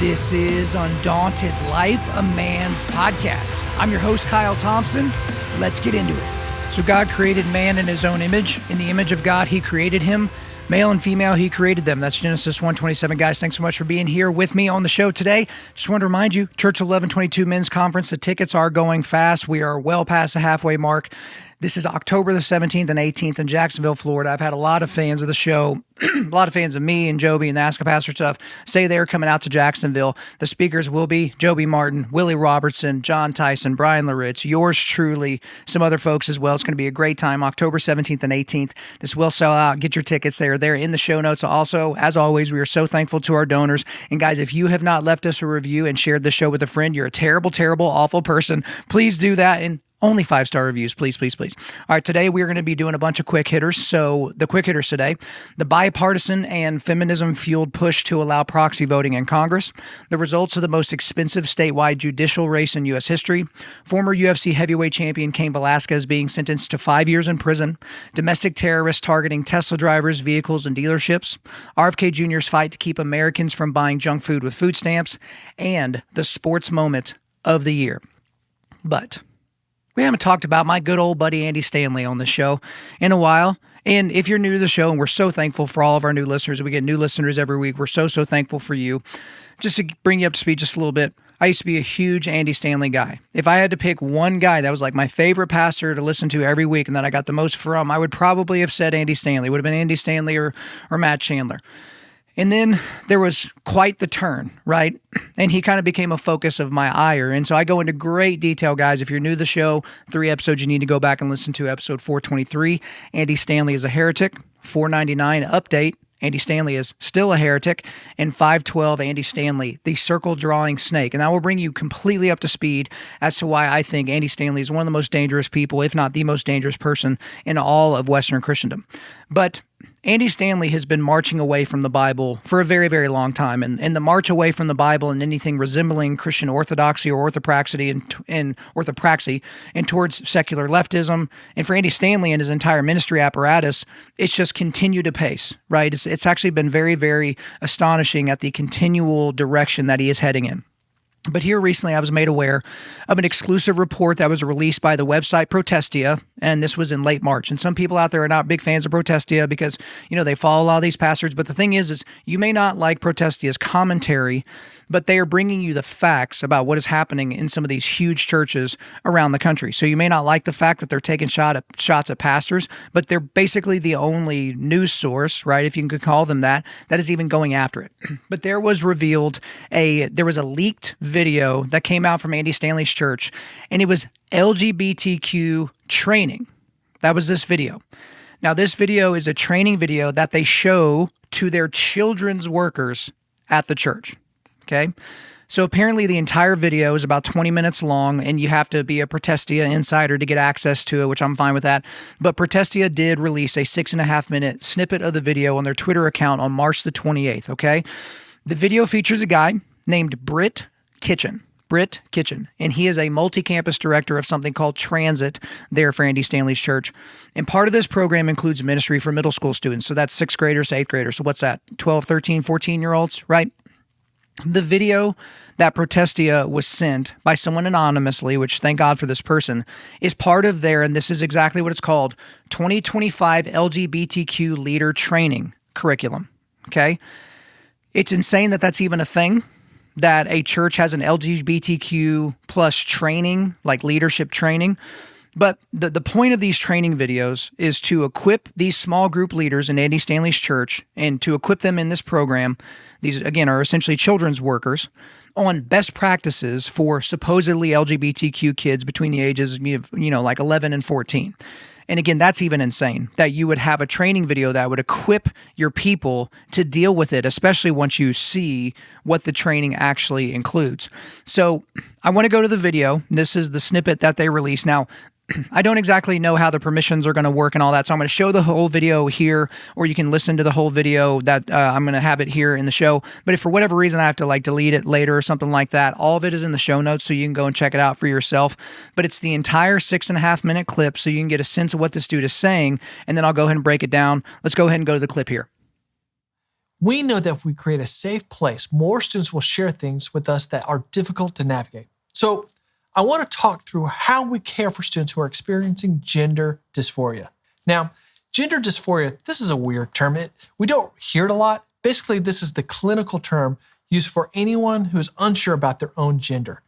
This is Undaunted.Life, a man's podcast. I'm your host, Kyle Thompson. Let's get into it. So God created man in his own image. In the image of God, he created him. Male and female, he created them. That's Genesis 1:27. Guys, thanks so much for being here with me on the show today. Just want to remind you, Church 1122 Men's Conference, the tickets are going fast. We are well past the halfway mark. This is October the 17th and 18th in Jacksonville, Florida. I've had a lot of fans of the show, a lot of fans of me and Joby and the Ask a Pastor stuff say they're coming out to Jacksonville. The speakers will be Joby Martin, Willie Robertson, John Tyson, Brian Laritz, yours truly, some other folks as well. It's going to be a great time, October 17th and 18th. This will sell out. Get your tickets. They are there in the show notes. Also, as always, we are so thankful to our donors. And guys, if you have not left us a review and shared the show with a friend, you're a terrible, terrible, awful person. Please do that. And only 5-star reviews, please, please, please. All right, today we're going to be doing a bunch of quick hitters. So the quick hitters today, the bipartisan and feminism-fueled push to allow proxy voting in Congress, the results of the most expensive statewide judicial race in U.S. history, former UFC heavyweight champion Kane Velasquez being sentenced to 5 years in prison, domestic terrorists targeting Tesla drivers, vehicles, and dealerships, RFK Jr.'s fight to keep Americans from buying junk food with food stamps, and the sports moment of the year. But we haven't talked about my good old buddy Andy Stanley on the show in a while. And if you're new to the show, and we're so thankful for all of our new listeners, we get new listeners every week. We're so thankful for you. Just to bring you up to speed just a little bit, I used to be a huge Andy Stanley guy. If I had to pick one guy that was like my favorite pastor to listen to every week and that I got the most from, I would probably have said Andy Stanley. It would have been Andy Stanley or Matt Chandler. And then there was quite the turn, right? And he kind of became a focus of my ire. And so I go into great detail, guys. If you're new to the show, 3 episodes you need to go back and listen to. Episode 423, Andy Stanley is a heretic. 499, update, Andy Stanley is still a heretic. And 512, Andy Stanley, the circle drawing snake. And I will bring you completely up to speed as to why I think Andy Stanley is one of the most dangerous people, if not the most dangerous person in all of Western Christendom. But Andy Stanley has been marching away from the Bible for a very, very long time. And the march away from the Bible and anything resembling Christian orthodoxy or orthopraxy and towards secular leftism, and for Andy Stanley and his entire ministry apparatus, it's just continued apace, right? It's actually been very, very astonishing at the continual direction that he is heading in. But here recently I was made aware of an exclusive report that was released by the website Protestia, and this was in late March. And some people out there are not big fans of Protestia because, you know, they follow a lot of these pastors. But the thing is you may not like Protestia's commentary, but they are bringing you the facts about what is happening in some of these huge churches around the country. So you may not like the fact that they're taking shots at pastors, but they're basically the only news source, right, if you could call them that is even going after it. But there was a leaked video that came out from Andy Stanley's church, and it was LGBTQ training. That was this video. Now, this video is a training video that they show to their children's workers at the church. Okay, so apparently the entire video is about 20 minutes long, and you have to be a Protestia insider to get access to it, which I'm fine with that. But Protestia did release a 6.5-minute snippet of the video on their Twitter account on March the 28th, okay? The video features a guy named Britt Kitchen, and he is a multi-campus director of something called Transit there for Andy Stanley's church. And part of this program includes ministry for middle school students, so that's 6th graders to 8th graders. So what's that, 12, 13, 14-year-olds, right? The video that Protestia was sent by someone anonymously, which thank God for this person, is part of their, and this is exactly what it's called, 2025 LGBTQ leader training curriculum, okay? It's insane that that's even a thing, that a church has an LGBTQ plus training, like leadership training. But the point of these training videos is to equip these small group leaders in Andy Stanley's church and to equip them in this program. These, again, are essentially children's workers on best practices for supposedly LGBTQ kids between the ages of, like 11 and 14. And again, that's even insane that you would have a training video that would equip your people to deal with it, especially once you see what the training actually includes. So I want to go to the video. This is the snippet that they released. Now, I don't exactly know how the permissions are going to work and all that, so I'm going to show the whole video here, or you can listen to the whole video that I'm going to have it here in the show. But if for whatever reason I have to delete it later or something like that, all of it is in the show notes, so you can go and check it out for yourself. But it's the entire 6.5-minute clip, so you can get a sense of what this dude is saying, and then I'll go ahead and break it down. Let's go ahead and go to the clip here. We know that if we create a safe place, more students will share things with us that are difficult to navigate. So I want to talk through how we care for students who are experiencing gender dysphoria. Now, gender dysphoria, this is a weird term. We don't hear it a lot. Basically, this is the clinical term used for anyone who is unsure about their own gender.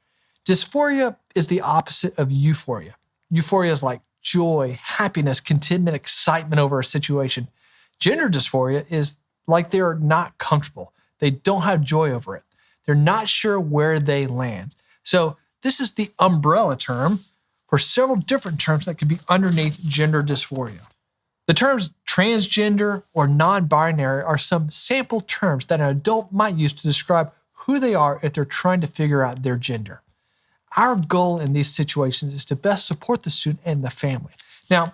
Dysphoria is the opposite of euphoria. Euphoria is like joy, happiness, contentment, excitement over a situation. Gender dysphoria is like they're not comfortable. They don't have joy over it. They're not sure where they land. So this is the umbrella term for several different terms that could be underneath gender dysphoria. The terms transgender or non-binary are some sample terms that an adult might use to describe who they are if they're trying to figure out their gender. Our goal in these situations is to best support the student and the family. Now,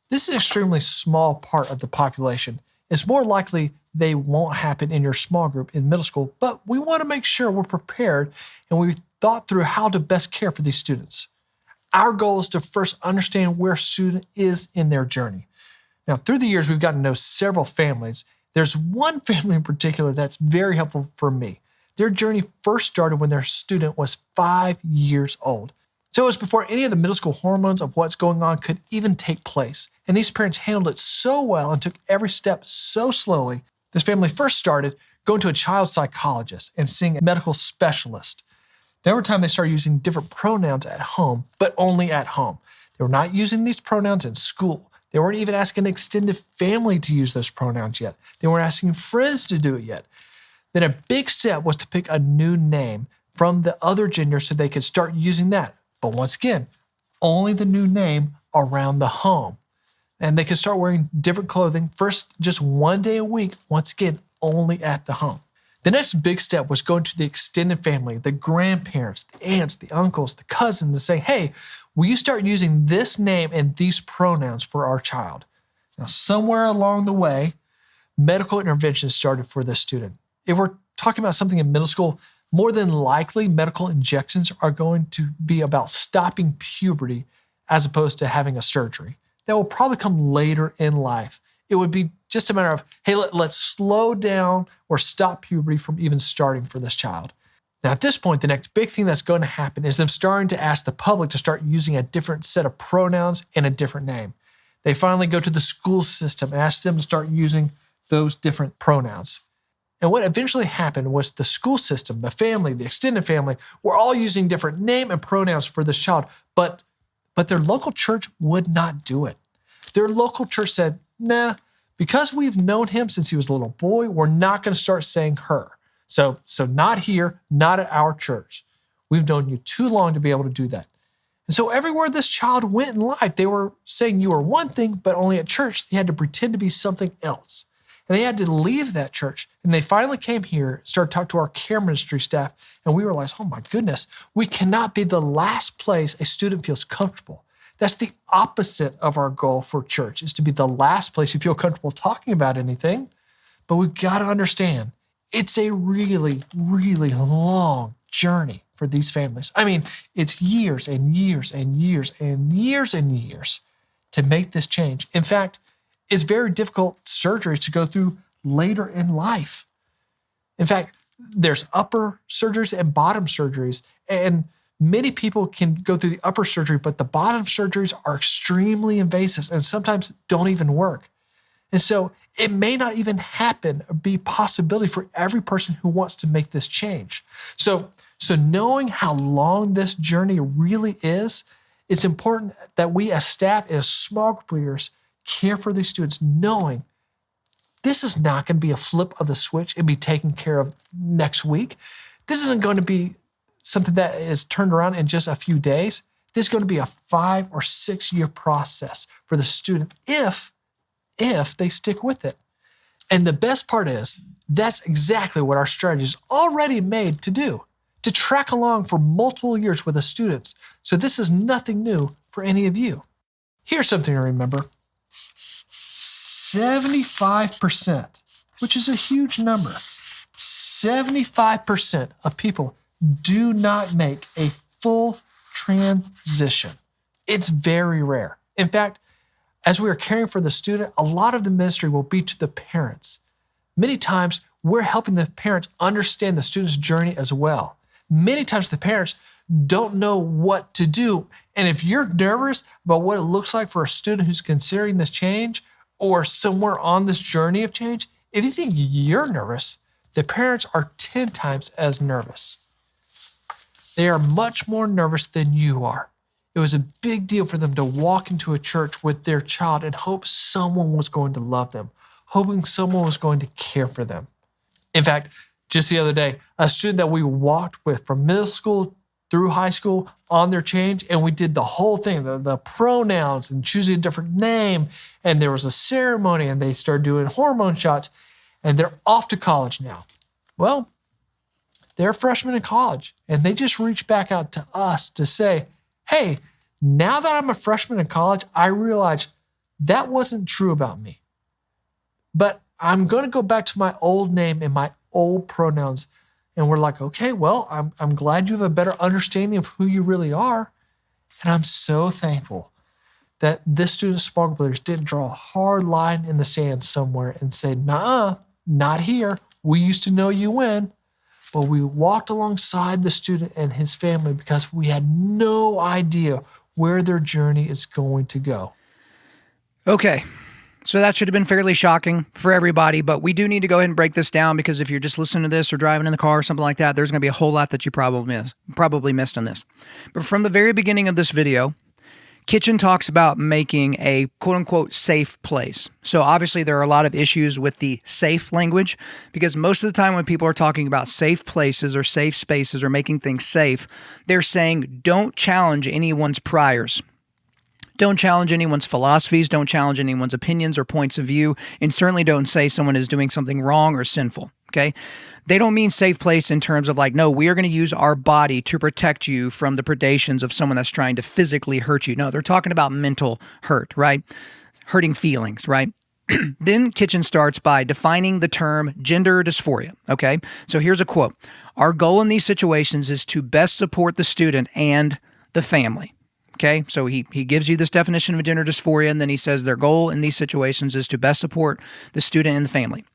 this is an extremely small part of the population. It's more likely they won't happen in your small group in middle school, but we want to make sure we're prepared and we've thought through how to best care for these students. Our goal is to first understand where a student is in their journey. Now, through the years, we've gotten to know several families. There's one family in particular that's very helpful for me. Their journey first started when their student was 5 years old. So it was before any of the middle school hormones of what's going on could even take place. And these parents handled it so well and took every step so slowly. This family first started going to a child psychologist and seeing a medical specialist. Then over time, they started using different pronouns at home, but only at home. They were not using these pronouns in school. They weren't even asking an extended family to use those pronouns yet. They weren't asking friends to do it yet. Then a big step was to pick a new name from the other gender so they could start using that. But once again, only the new name around the home. And they could start wearing different clothing, first just 1 day a week, once again, only at the home. The next big step was going to the extended family, the grandparents, the aunts, the uncles, the cousins, to say, hey, will you start using this name and these pronouns for our child? Now, somewhere along the way, medical intervention started for this student. If we're talking about something in middle school, more than likely medical injections are going to be about stopping puberty as opposed to having a surgery. That will probably come later in life. It would be just a matter of, hey, let's slow down or stop puberty from even starting for this child. Now, at this point, the next big thing that's going to happen is them starting to ask the public to start using a different set of pronouns and a different name. They finally go to the school system, ask them to start using those different pronouns. And what eventually happened was the school system, the family, the extended family, were all using different name and pronouns for this child, but their local church would not do it. Their local church said, nah, because we've known him since he was a little boy, we're not going to start saying her. So not here, not at our church. We've known you too long to be able to do that. And so everywhere this child went in life, they were saying you were one thing, but only at church, they had to pretend to be something else. And they had to leave that church. And they finally came here, started talking to our care ministry staff, and we realized, oh my goodness, we cannot be the last place a student feels comfortable. That's the opposite of our goal for church, is to be the last place you feel comfortable talking about anything. But we've got to understand, it's a really, really long journey for these families. I mean, it's years and years and years and years and years to make this change. In fact, it's very difficult surgeries to go through later in life. In fact, there's upper surgeries and bottom surgeries, and many people can go through the upper surgery, but the bottom surgeries are extremely invasive and sometimes don't even work. And so it may not even happen or be a possibility for every person who wants to make this change. So knowing how long this journey really is, it's important that we as staff and as small group leaders care for these students, knowing this is not going to be a flip of the switch and be taken care of next week. This isn't going to be something that is turned around in just a few days. This is going to be a 5 or 6 year process for the student if they stick with it. And the best part is that's exactly what our strategy is already made to do, to track along for multiple years with the students. So this is nothing new for any of you. Here's something to remember. 75%, which is a huge number, 75% of people do not make a full transition. It's very rare. In fact, as we are caring for the student, a lot of the ministry will be to the parents. Many times we're helping the parents understand the student's journey as well. Many times the parents don't know what to do. And if you're nervous about what it looks like for a student who's considering this change or somewhere on this journey of change, if you think you're nervous, the parents are 10 times as nervous. They are much more nervous than you are. It was a big deal for them to walk into a church with their child and hope someone was going to love them, hoping someone was going to care for them. In fact, just the other day, a student that we walked with from middle school through high school on their change, and we did the whole thing, the pronouns and choosing a different name, and there was a ceremony, and they started doing hormone shots, and they're off to college now. Well, they're freshmen in college, and they just reached back out to us to say, hey, now that I'm a freshman in college, I realize that wasn't true about me. But I'm going to go back to my old name and my old pronouns. And we're like, okay, well, I'm glad you have a better understanding of who you really are. And I'm so thankful that this student's small group leaders didn't draw a hard line in the sand somewhere and say, nah, not here. We used to know you when. But we walked alongside the student and his family because we had no idea where their journey is going to go. Okay. So that should have been fairly shocking for everybody, but we do need to go ahead and break this down because if you're just listening to this or driving in the car or something like that, there's going to be a whole lot that you probably missed on this. But from the very beginning of this video, Kitchen talks about making a quote-unquote safe place. So obviously there are a lot of issues with the safe language because most of the time when people are talking about safe places or safe spaces or making things safe, they're saying don't challenge anyone's priors. Don't challenge anyone's philosophies, don't challenge anyone's opinions or points of view, and certainly don't say someone is doing something wrong or sinful, okay? They don't mean safe place in terms of like, no, we are going to use our body to protect you from the predations of someone that's trying to physically hurt you. No, they're talking about mental hurt, right? Hurting feelings, right? Then Kitchen starts by defining the term gender dysphoria, okay? So here's a quote. Our goal in these situations is to best support the student and the family. Okay, so he gives you this definition of gender dysphoria, and then he says their goal in these situations is to best support the student and the family.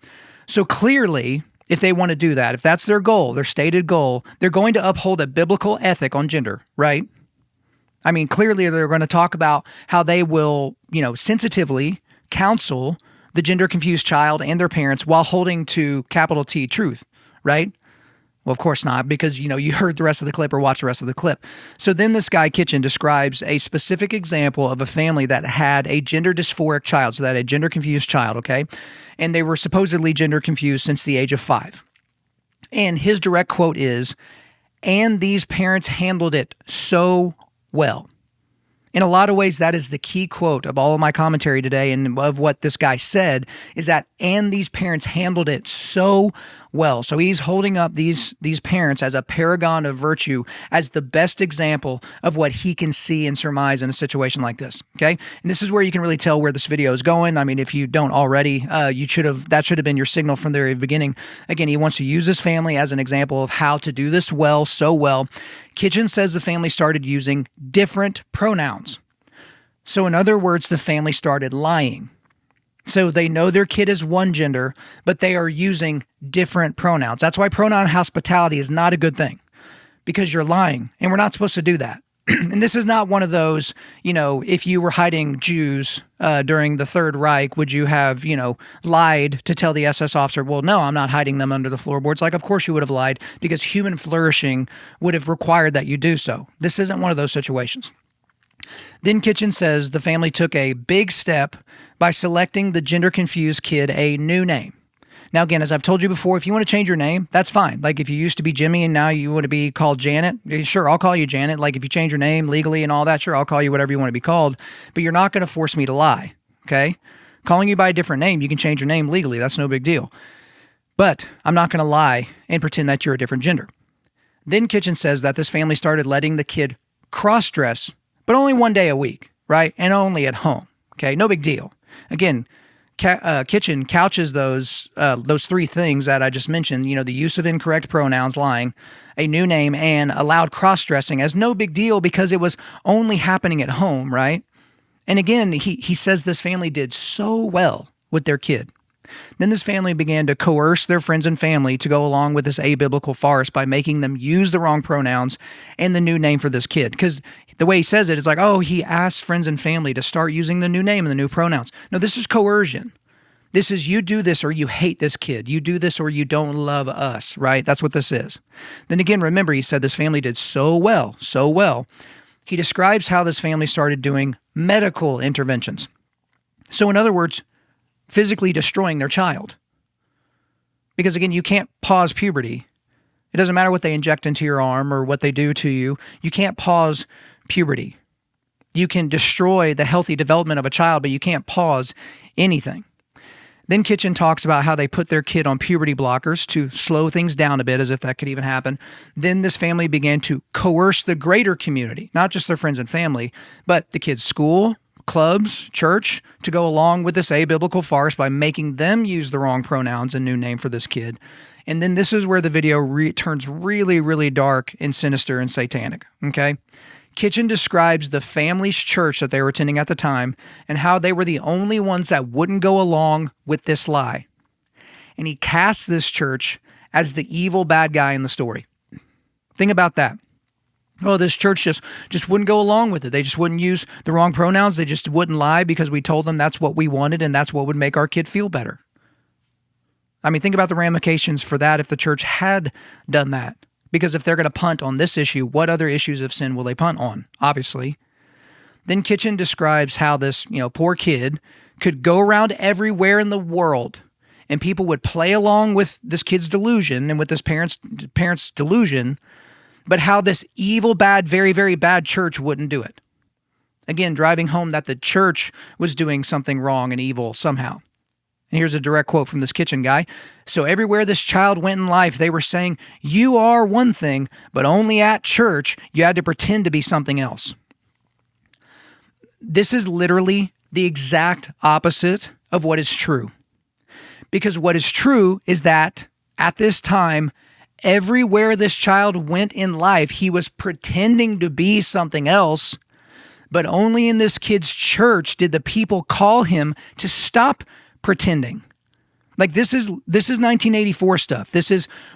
So clearly, if they want to do that, if that's their goal, their stated goal, they're going to uphold a biblical ethic on gender, right? I mean, clearly they're going to talk about how they will, sensitively counsel the gender-confused child and their parents while holding to capital T truth, right? Well, of course not, because, you heard the rest of the clip or watched the rest of the clip. So then this guy, Kitchen, describes a specific example of a family that had a gender dysphoric child, so that a gender confused child, okay? And they were supposedly gender confused since the age of 5. And his direct quote is, and these parents handled it so well. In a lot of ways, that is the key quote of all of my commentary today and of what this guy said is that, and these parents handled it so well. So he's holding up these parents as a paragon of virtue, as the best example of what he can see and surmise in a situation like this, okay? And this is where you can really tell where this video is going. I mean, if you don't already, that should have been your signal from the very beginning. Again, he wants to use his family as an example of how to do this well, so well. Kitchen says the family started using different pronouns. So in other words, the family started lying. So they know their kid is one gender, but they are using different pronouns. That's why pronoun hospitality is not a good thing, because you're lying, and we're not supposed to do that. And this is not one of those, if you were hiding Jews during the Third Reich, would you have, lied to tell the SS officer, well, no, I'm not hiding them under the floorboards? Like, of course you would have lied, because human flourishing would have required that you do so. This isn't one of those situations. Then Kitchen says the family took a big step by selecting the gender-confused kid a new name. Now, again, as I've told you before, if you want to change your name, that's fine. Like if you used to be Jimmy and now you want to be called Janet, sure, I'll call you Janet. Like if you change your name legally and all that, sure, I'll call you whatever you want to be called. But you're not going to force me to lie, okay? Calling you by a different name, you can change your name legally. That's no big deal. But I'm not going to lie and pretend that you're a different gender. Then Kitchen says that this family started letting the kid cross-dress, but only one day a week, right? And only at home, okay? No big deal. Again, Kitchen couches those three things that I just mentioned, the use of incorrect pronouns, lying, a new name, and allowed cross-dressing as no big deal because it was only happening at home, right? And again, he says this family did so well with their kid. Then this family began to coerce their friends and family to go along with this abiblical farce by making them use the wrong pronouns and the new name for this kid. Because the way he says it is like, oh, he asked friends and family to start using the new name and the new pronouns. No, this is coercion. This is you do this or you hate this kid. You do this or you don't love us, right? That's what this is. Then again, remember, he said this family did so well. He describes how this family started doing medical interventions. So in other words, physically destroying their child. Because again, you can't pause puberty. It doesn't matter what they inject into your arm or what they do to you. You can't pause puberty. You can destroy the healthy development of a child, but you can't pause anything. Then Kitchen talks about how they put their kid on puberty blockers to slow things down a bit, as if that could even happen. Then this family began to coerce the greater community, not just their friends and family, but the kid's school, clubs, church, to go along with this abiblical farce by making them use the wrong pronouns and new name for this kid. And then this is where the video turns really, really dark and sinister and satanic, okay? Kitchen describes the family's church that they were attending at the time and how they were the only ones that wouldn't go along with this lie. And he casts this church as the evil bad guy in the story. Think about that. Oh, this church just wouldn't go along with it. They just wouldn't use the wrong pronouns. They just wouldn't lie because we told them that's what we wanted and that's what would make our kid feel better. I mean, think about the ramifications for that if the church had done that. Because if they're going to punt on this issue, what other issues of sin will they punt on? Obviously. Then Kitchen describes how this, poor kid could go around everywhere in the world and people would play along with this kid's delusion and with this parent's delusion, but how this evil, bad, very, very bad church wouldn't do it. Again, driving home that the church was doing something wrong and evil somehow. And here's a direct quote from this Kitchen guy. So everywhere this child went in life, they were saying, you are one thing, but only at church, you had to pretend to be something else. This is literally the exact opposite of what is true. Because what is true is that at this time, everywhere this child went in life, he was pretending to be something else, but only in this kid's church did the people call him to stop pretending. Like this is 1984 stuff.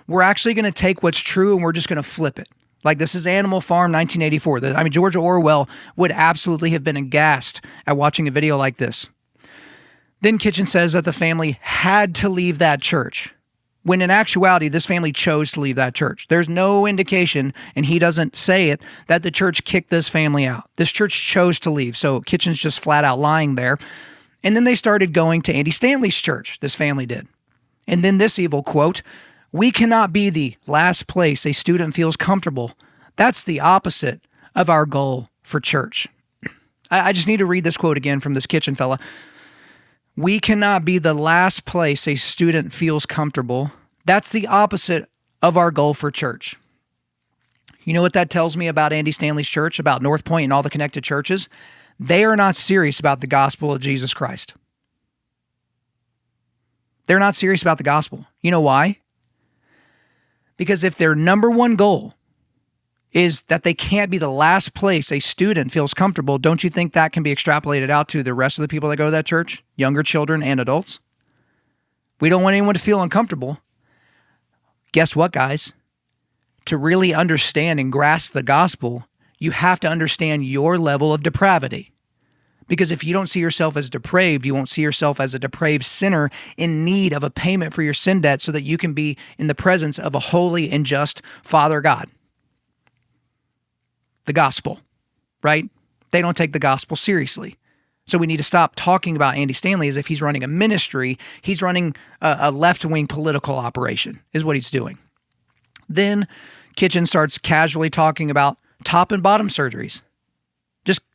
We're actually going to take what's true and we're just going to flip it. Like this is Animal Farm 1984. George Orwell would absolutely have been aghast at watching a video like this. Then Kitchen says that the family had to leave that church, when in actuality, this family chose to leave that church. There's no indication, and he doesn't say it, that the church kicked this family out. This church chose to leave. So Kitchen's just flat out lying there. And then they started going to Andy Stanley's church, this family did. And then this evil quote, we cannot be the last place a student feels comfortable. That's the opposite of our goal for church. I just need to read this quote again from this Kitchen fella. We cannot be the last place a student feels comfortable. That's the opposite of our goal for church. You know what that tells me about Andy Stanley's church, about North Point and all the connected churches? They are not serious about the gospel of Jesus Christ. They're not serious about the gospel. You know why? Because if their number one goal is that they can't be the last place a student feels comfortable, don't you think that can be extrapolated out to the rest of the people that go to that church, younger children and adults? We don't want anyone to feel uncomfortable. Guess what, guys? To really understand and grasp the gospel, you have to understand your level of depravity. Because if you don't see yourself as depraved, you won't see yourself as a depraved sinner in need of a payment for your sin debt so that you can be in the presence of a holy and just Father God. The gospel, right? They don't take the gospel seriously. So we need to stop talking about Andy Stanley as if he's running a ministry. He's running a left-wing political operation, is what he's doing. Then Kitchen starts casually talking about top and bottom surgeries.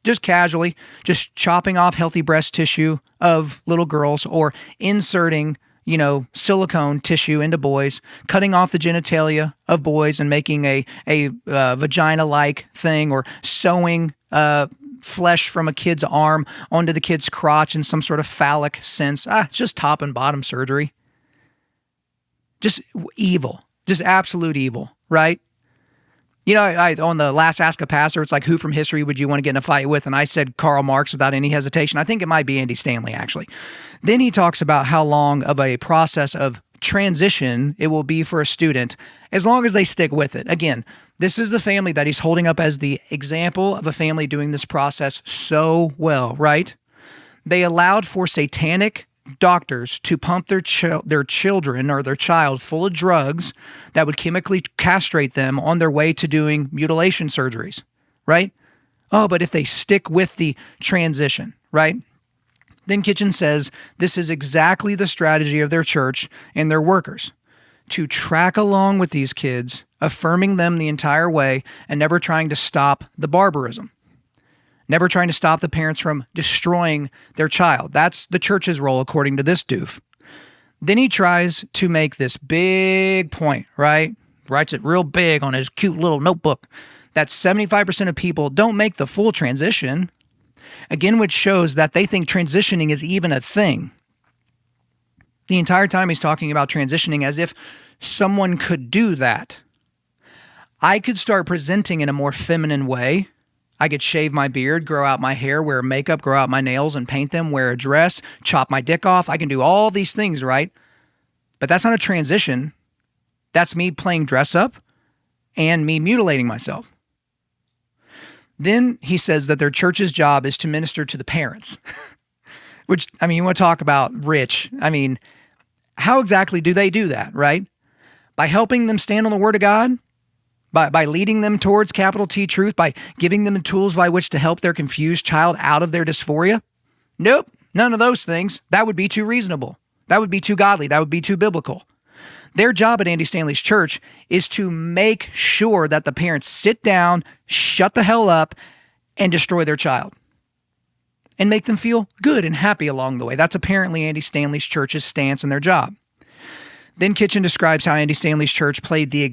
Just casually, just chopping off healthy breast tissue of little girls or inserting, silicone tissue into boys, cutting off the genitalia of boys and making a vagina-like thing, or sewing flesh from a kid's arm onto the kid's crotch in some sort of phallic sense. Just top and bottom surgery. Just evil. Just absolute evil, right? You know, I on the last Ask a Pastor, it's like, who from history would you want to get in a fight with? And I said Karl Marx without any hesitation. I think it might be Andy Stanley, actually. Then he talks about how long of a process of transition it will be for a student as long as they stick with it. Again, this is the family that he's holding up as the example of a family doing this process so well, right? They allowed for satanic doctors to pump their children or their child full of drugs that would chemically castrate them on their way to doing mutilation surgeries, right? Oh, but if they stick with the transition, right? Then Kitchen says this is exactly the strategy of their church and their workers, to track along with these kids, affirming them the entire way and never trying to stop the barbarism. Never trying to stop the parents from destroying their child. That's the church's role, according to this doof. Then he tries to make this big point, right? Writes it real big on his cute little notebook, that 75% of people don't make the full transition. Again, which shows that they think transitioning is even a thing. The entire time he's talking about transitioning as if someone could do that. I could start presenting in a more feminine way. I could shave my beard, grow out my hair, wear makeup, grow out my nails and paint them, wear a dress, chop my dick off. I can do all these things, right? But that's not a transition. That's me playing dress up and me mutilating myself. Then he says that their church's job is to minister to the parents, which, I mean, you want to talk about rich. I mean, how exactly do they do that, right? By helping them stand on the word of God? By leading them towards capital T truth, by giving them tools by which to help their confused child out of their dysphoria? Nope, none of those things. That would be too reasonable. That would be too godly. That would be too biblical. Their job at Andy Stanley's church is to make sure that the parents sit down, shut the hell up, and destroy their child. And make them feel good and happy along the way. That's apparently Andy Stanley's church's stance and their job. Then Kitchen describes how Andy Stanley's church played this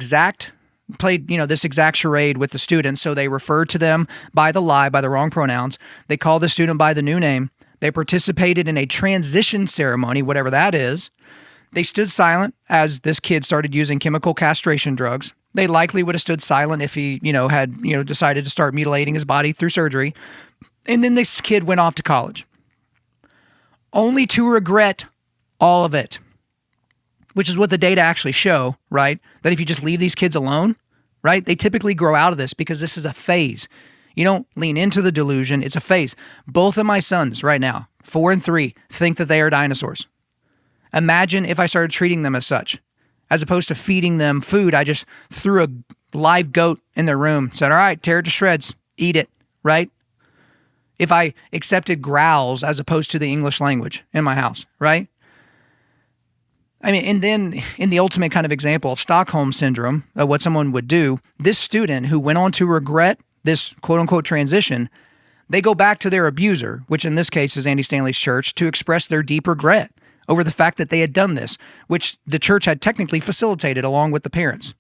exact charade with the students. So they referred to them by the lie, by the wrong pronouns. They called the student by the new name. They participated in a transition ceremony, whatever that is. They stood silent as this kid started using chemical castration drugs. They likely would have stood silent if he, had decided to start mutilating his body through surgery. And then this kid went off to college, only to regret all of it. Which is what the data actually show, right? That if you just leave these kids alone, right, they typically grow out of this because this is a phase. You don't lean into the delusion. It's a phase. Both of my sons right now, 4 and 3, think that they are dinosaurs. Imagine if I started treating them as such. As opposed to feeding them food, I just threw a live goat in their room, said, all right, tear it to shreds, eat it, right? If I accepted growls as opposed to the English language in my house, right? I mean, and then in the ultimate kind of example of Stockholm syndrome, what someone would do, this student who went on to regret this quote-unquote transition, they go back to their abuser, which in this case is Andy Stanley's church, to express their deep regret over the fact that they had done this, which the church had technically facilitated along with the parents.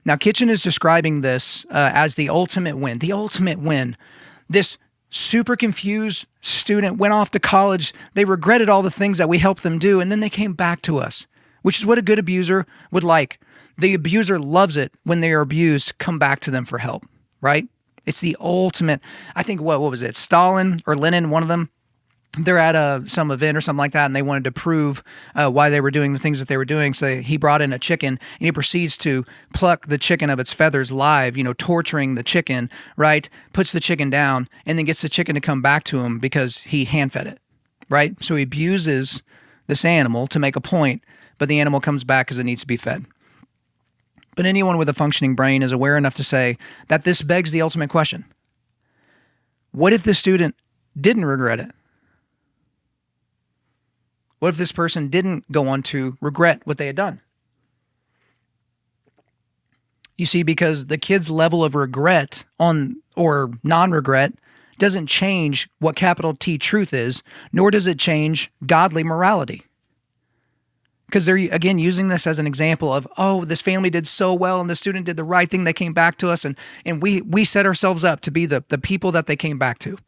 Now, Kitchen is describing this as the ultimate win. The ultimate win. This super confused student went off to college. They regretted all the things that we helped them do, and then they came back to us, which is what a good abuser would like. The abuser loves it when they are abused, come back to them for help, right? It's the ultimate. I think, what was it? Stalin or Lenin, one of them, they're at some event or something like that, and they wanted to prove why they were doing the things that they were doing. So he brought in a chicken, and he proceeds to pluck the chicken of its feathers live, torturing the chicken, right? Puts the chicken down, and then gets the chicken to come back to him because he hand-fed it, right? So he abuses this animal to make a point, but the animal comes back because it needs to be fed. But anyone with a functioning brain is aware enough to say that this begs the ultimate question. What if the student didn't regret it? What if this person didn't go on to regret what they had done? You see, because the kid's level of regret or non-regret doesn't change what capital T truth is, nor does it change godly morality. Because they're, again, using this as an example of, oh, this family did so well and the student did the right thing. They came back to us and we set ourselves up to be the people that they came back to.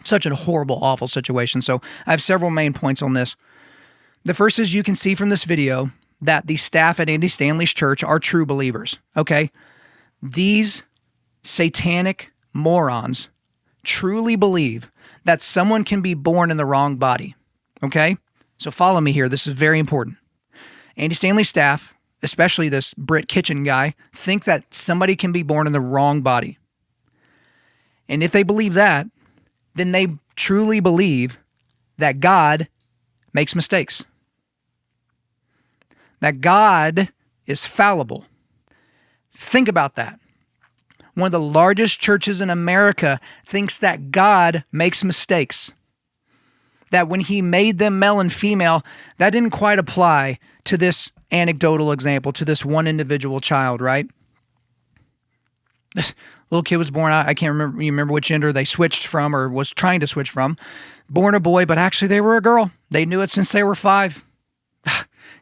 Such a horrible, awful situation. So I have several main points on this. The first is you can see from this video that the staff at Andy Stanley's church are true believers, okay? These satanic morons truly believe that someone can be born in the wrong body. Okay? So follow me here. This is very important. Andy Stanley's staff, especially this Brit Kitchen guy, think that somebody can be born in the wrong body. And if they believe that, then they truly believe that God makes mistakes. That God is fallible. Think about that. One of the largest churches in America thinks that God makes mistakes. That when he made them male and female, that didn't quite apply to this anecdotal example, to this one individual child, right? This little kid was born, I can't remember, you remember which gender they switched from or was trying to switch from. Born a boy, but actually they were a girl. They knew it since they were 5.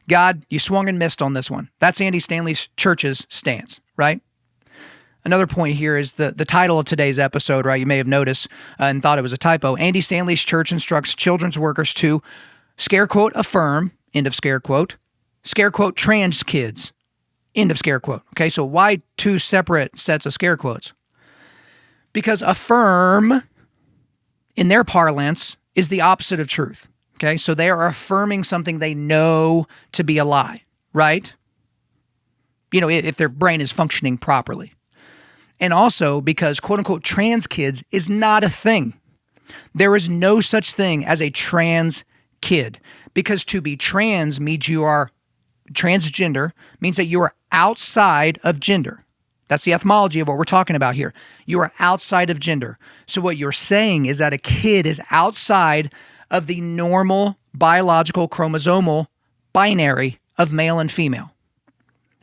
God, you swung and missed on this one. That's Andy Stanley's church's stance, right? Another point here is the title of today's episode, right? You may have noticed and thought it was a typo. Andy Stanley's church instructs children's workers to, scare quote, affirm, end of scare quote, trans kids, end of scare quote. Okay, so why 2 separate sets of scare quotes? Because affirm, in their parlance, is the opposite of truth. Okay, so they are affirming something they know to be a lie, right? You know, if their brain is functioning properly. And also because, quote unquote, trans kids is not a thing. There is no such thing as a trans kid, because to be trans means you are transgender, means that you are outside of gender. That's the etymology of what we're talking about here. You are outside of gender. So what you're saying is that a kid is outside of the normal biological chromosomal binary of male and female,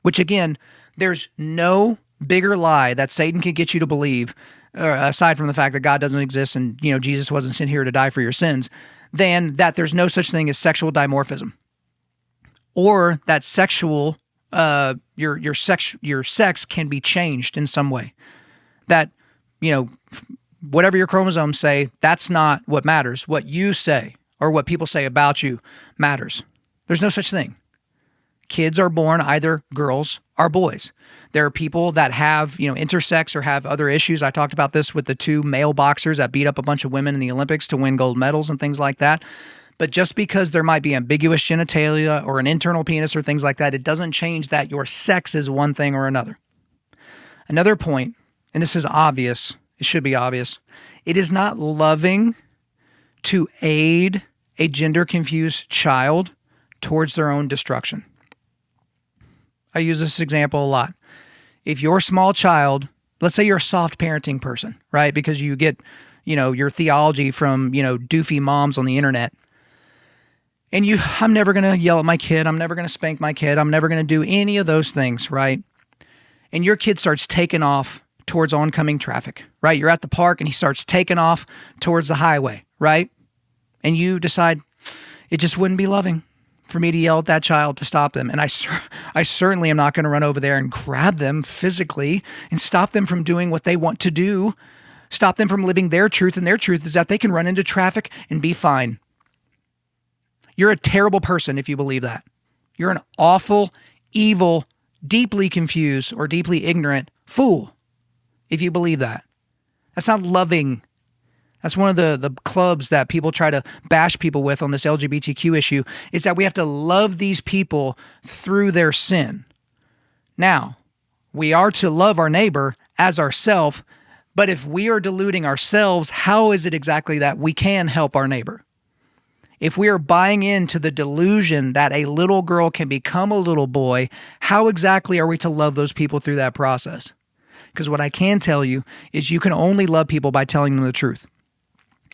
which again, there's no bigger lie that Satan can get you to believe, aside from the fact that God doesn't exist and, you know, Jesus wasn't sent here to die for your sins, than that there's no such thing as sexual dimorphism, or that sexual your sex can be changed in some way. That, you know, whatever your chromosomes say, that's not what matters. What you say or what people say about you matters. There's no such thing. Kids are born either girls or boys. There are people that have, you know, intersex or have other issues. I talked about this with the 2 male boxers that beat up a bunch of women in the Olympics to win gold medals and things like that. But just because there might be ambiguous genitalia or an internal penis or things like that, it doesn't change that your sex is one thing or another. Another point, and this is obvious, it should be obvious, it is not loving to aid a gender-confused child towards their own destruction. I use this example a lot. If your small child, let's say you're a soft parenting person, right? Because you get, you know, your theology from, you know, doofy moms on the internet. And I'm never going to yell at my kid. I'm never going to spank my kid. I'm never going to do any of those things, right? And your kid starts taking off towards oncoming traffic, right? You're at the park and he starts taking off towards the highway, right? And you decide it just wouldn't be loving for me to yell at that child to stop them. And I certainly am not going to run over there and grab them physically and stop them from doing what they want to do, stop them from living their truth. And their truth is that they can run into traffic and be fine. You're a terrible person if you believe that. You're an awful, evil, deeply confused, or deeply ignorant fool if you believe that. That's not loving. That's one of the clubs that people try to bash people with on this LGBTQ issue, is that we have to love these people through their sin. Now, we are to love our neighbor as ourselves, but if we are deluding ourselves, how is it exactly that we can help our neighbor? If we are buying into the delusion that a little girl can become a little boy, how exactly are we to love those people through that process? Because what I can tell you is you can only love people by telling them the truth.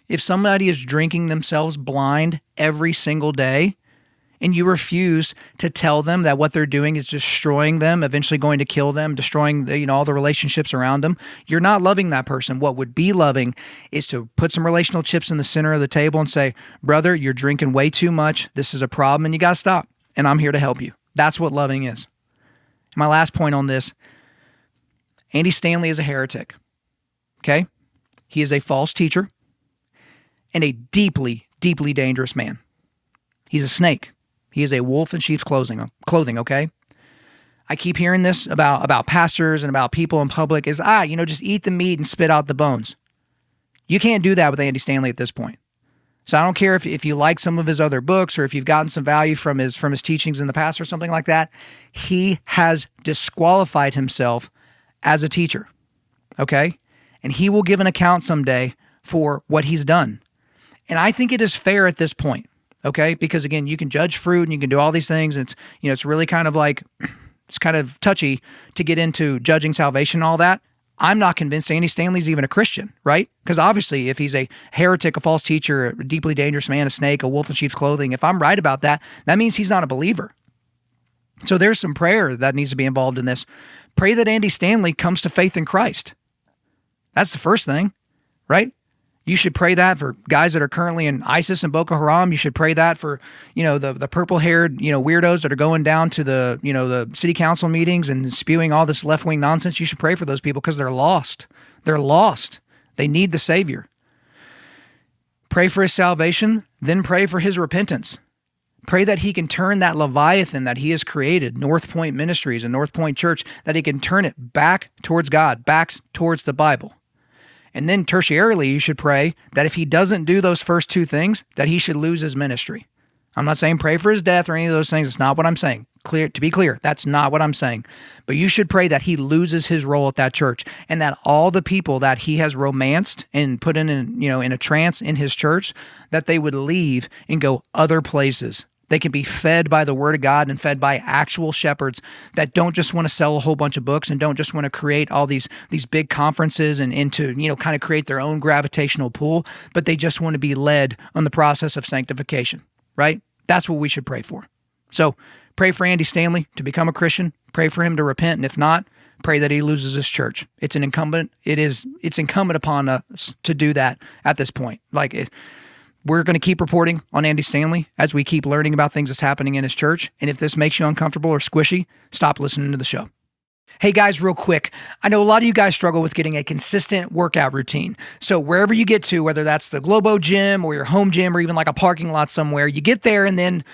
If somebody is drinking themselves blind every single day, and you refuse to tell them that what they're doing is destroying them, eventually going to kill them, destroying all the relationships around them, you're not loving that person. What would be loving is to put some relational chips in the center of the table and say, brother, you're drinking way too much. This is a problem and you got to stop. And I'm here to help you. That's what loving is. And my last point on this, Andy Stanley is a heretic. Okay? He is a false teacher and a deeply, deeply dangerous man. He's a snake. He is a wolf in sheep's clothing, okay? I keep hearing this about pastors and about people in public is, just eat the meat and spit out the bones. You can't do that with Andy Stanley at this point. So I don't care if you like some of his other books or if you've gotten some value from his teachings in the past or something like that. He has disqualified himself as a teacher, okay? And he will give an account someday for what he's done. And I think it is fair at this point, okay? Because again, you can judge fruit and you can do all these things. And it's really kind of like, it's kind of touchy to get into judging salvation and all that. I'm not convinced Andy Stanley's even a Christian, right? Because obviously if he's a heretic, a false teacher, a deeply dangerous man, a snake, a wolf in sheep's clothing, if I'm right about that, that means he's not a believer. So there's some prayer that needs to be involved in this. Pray that Andy Stanley comes to faith in Christ. That's the first thing, right? You should pray that for guys that are currently in ISIS and Boko Haram. You should pray that for, the purple-haired, weirdos that are going down to the city council meetings and spewing all this left-wing nonsense. You should pray for those people because they're lost. They're lost. They need the Savior. Pray for his salvation, then pray for his repentance. Pray that he can turn that Leviathan that he has created, North Point Ministries and North Point Church, that he can turn it back towards God, back towards the Bible. And then tertiarily, you should pray that if he doesn't do those first two things, that he should lose his ministry. I'm not saying pray for his death or any of those things. It's not what I'm saying. To be clear, that's not what I'm saying. But you should pray that he loses his role at that church and that all the people that he has romanced and put in a trance in his church, that they would leave and go other places. They can be fed by the word of God and fed by actual shepherds that don't just want to sell a whole bunch of books and don't just want to create all these big conferences and to, kind of create their own gravitational pull, but they just want to be led on the process of sanctification, right? That's what we should pray for. So pray for Andy Stanley to become a Christian, pray for him to repent, and if not, pray that he loses his church. It's incumbent upon us to do that at this point. We're going to keep reporting on Andy Stanley as we keep learning about things that's happening in his church. And if this makes you uncomfortable or squishy, stop listening to the show. Hey guys, real quick. I know a lot of you guys struggle with getting a consistent workout routine. So wherever you get to, whether that's the Globo gym or your home gym or even like a parking lot somewhere, you get there and then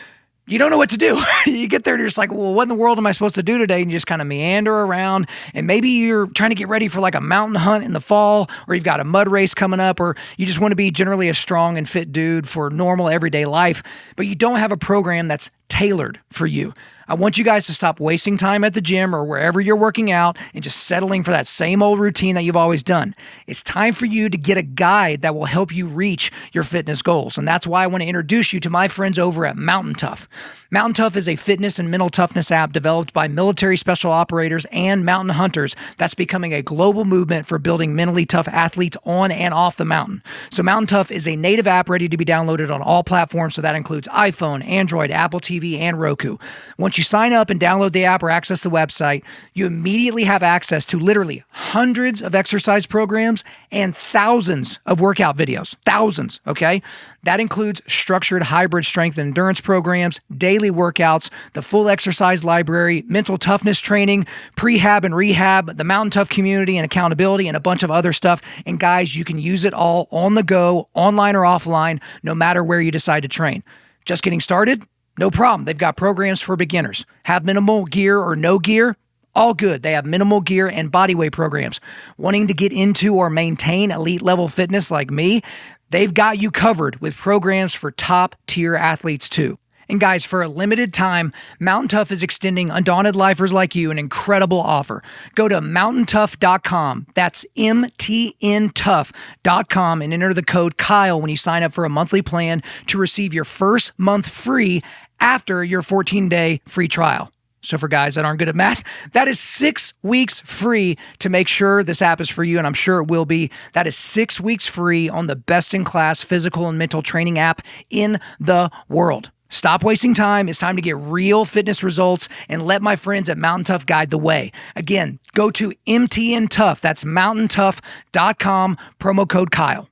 you don't know what to do. You get there and you're just like, well, what in the world am I supposed to do today? And you just kind of meander around. And maybe you're trying to get ready for like a mountain hunt in the fall, or you've got a mud race coming up, or you just want to be generally a strong and fit dude for normal everyday life, but you don't have a program that's tailored for you. I want you guys to stop wasting time at the gym or wherever you're working out and just settling for that same old routine that you've always done. It's time for you to get a guide that will help you reach your fitness goals. And that's why I want to introduce you to my friends over at Mountain Tough. Mountain Tough is a fitness and mental toughness app developed by military special operators and mountain hunters that's becoming a global movement for building mentally tough athletes on and off the mountain. So Mountain Tough is a native app ready to be downloaded on all platforms. So that includes iPhone, Android, Apple TV, and Roku. Once you sign up and download the app or access the website, you immediately have access to literally hundreds of exercise programs and thousands of workout videos. Thousands, okay? That includes structured hybrid strength and endurance programs, daily workouts, the full exercise library, mental toughness training, prehab and rehab, the Mountain Tough community and accountability, and a bunch of other stuff. And guys, you can use it all on the go, online or offline, no matter where you decide to train. Just getting started? No problem. They've got programs for beginners. Have minimal gear or no gear? All good. They have minimal gear and bodyweight programs. Wanting to get into or maintain elite level fitness like me? They've got you covered with programs for top tier athletes too. And guys, for a limited time, Mountain Tough is extending Undaunted Lifers like you an incredible offer. Go to mountaintough.com. That's MTNtough.com and enter the code Kyle when you sign up for a monthly plan to receive your first month free after your 14-day free trial. So for guys that aren't good at math, that is 6 weeks free to make sure this app is for you, and I'm sure it will be. That is 6 weeks free on the best-in-class physical and mental training app in the world. Stop wasting time. It's time to get real fitness results and let my friends at Mountain Tough guide the way. Again, go to MTN Tough. That's mountaintough.com, promo code Kyle.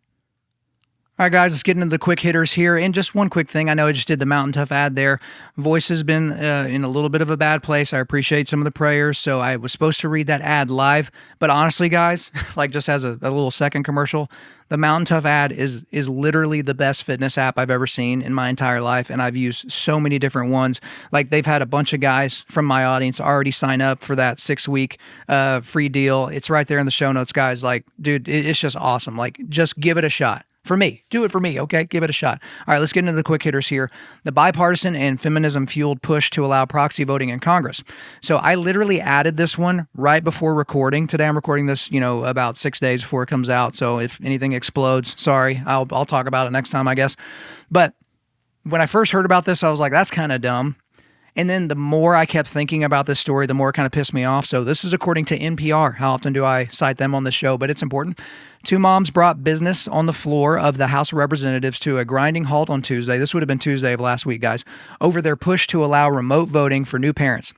All right, guys, let's get into the quick hitters here. And just one quick thing. I know I just did the Mountain Tough ad there. Voice has been in a little bit of a bad place. I appreciate some of the prayers. So I was supposed to read that ad live. But honestly, guys, like just as a little second commercial, the Mountain Tough ad is literally the best fitness app I've ever seen in my entire life. And I've used so many different ones. Like they've had a bunch of guys from my audience already sign up for that 6-week free deal. It's right there in the show notes, guys. Like, dude, it's just awesome. Like, just give it a shot. For me. Do it for me, okay? Give it a shot. All right, let's get into the quick hitters here. The bipartisan and feminism-fueled push to allow proxy voting in Congress. So I literally added this one right before recording. Today I'm recording this, about 6 days before it comes out. So if anything explodes, sorry. I'll talk about it next time, I guess. But when I first heard about this, I was like, that's kind of dumb. And then the more I kept thinking about this story, the more it kind of pissed me off. So this is according to NPR. How often do I cite them on the show? But it's important. Two moms brought business on the floor of the House of Representatives to a grinding halt on Tuesday. This would have been Tuesday of last week, guys, over their push to allow remote voting for new parents.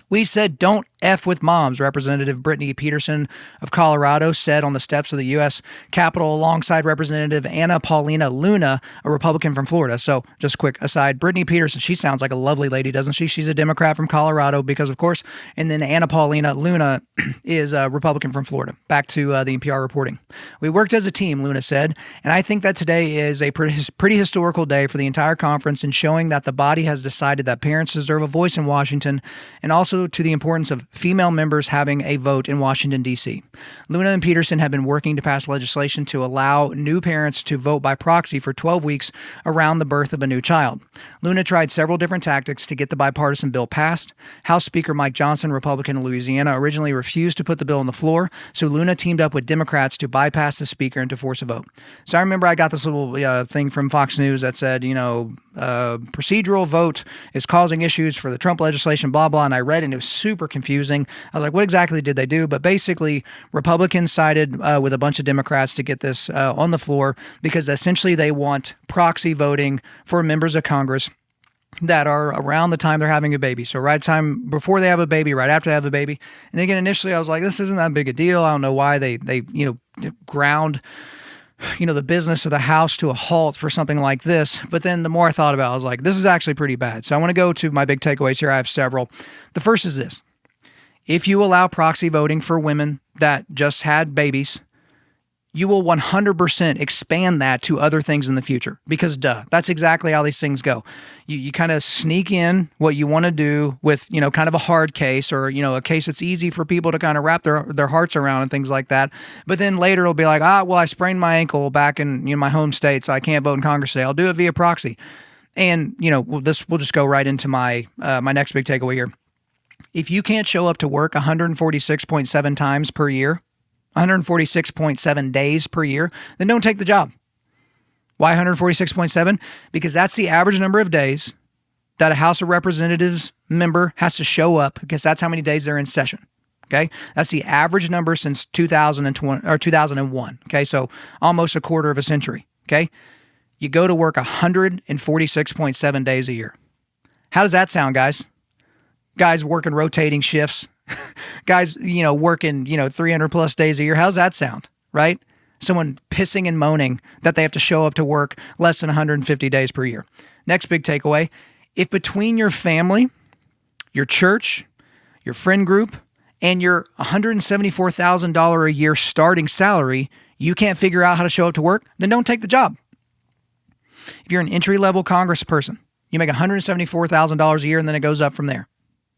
We said, don't F with moms, Representative Brittany Peterson of Colorado said on the steps of the U.S. Capitol alongside Representative Anna Paulina Luna, a Republican from Florida. So just a quick aside, Brittany Peterson, she sounds like a lovely lady, doesn't she? She's a Democrat from Colorado because, of course, and then Anna Paulina Luna is a Republican from Florida. Back to the NPR reporting. We worked as a team, Luna said, and I think that today is a pretty historical day for the entire conference in showing that the body has decided that parents deserve a voice in Washington, and also to the importance of female members having a vote in Washington, D.C. Luna and Peterson have been working to pass legislation to allow new parents to vote by proxy for 12 weeks around the birth of a new child. Luna tried several different tactics to get the bipartisan bill passed. House Speaker Mike Johnson, Republican of Louisiana, originally refused to put the bill on the floor, so Luna teamed up with Democrats to bypass the speaker and to force a vote. So I remember I got this little thing from Fox News that said, procedural vote is causing issues for the Trump legislation, blah, blah, and I read it and it was super confusing. I was like, what exactly did they do? But basically, Republicans sided with a bunch of Democrats to get this on the floor because essentially they want proxy voting for members of Congress that are around the time they're having a baby. So right time before they have a baby, right after they have a baby. And again, initially I was like, this isn't that big a deal. I don't know why they ground the business of the House to a halt for something like this. But then the more I thought about it, I was like, this is actually pretty bad. So I want to go to my big takeaways here. I have several. The first is this. If you allow proxy voting for women that just had babies, you will 100% expand that to other things in the future because that's exactly how these things go. You kind of sneak in what you want to do with, kind of a hard case or, a case that's easy for people to kind of wrap their hearts around and things like that. But then later it'll be like, I sprained my ankle back in my home state, so I can't vote in Congress today. I'll do it via proxy. And, we'll just go right into my next big takeaway here. If you can't show up to work 146.7 times per year, 146.7 days per year, then don't take the job. Why 146.7? Because that's the average number of days that a House of Representatives member has to show up because that's how many days they're in session. Okay? That's the average number since 2001. Okay? So almost a quarter of a century. Okay? You go to work 146.7 days a year. How does that sound, guys? Guys working rotating shifts. Guys, working, 300 plus days a year. How's that sound, right? Someone pissing and moaning that they have to show up to work less than 150 days per year. Next big takeaway. If between your family, your church, your friend group, and your $174,000 a year starting salary, you can't figure out how to show up to work, then don't take the job. If you're an entry-level congressperson, you make $174,000 a year and then it goes up from there.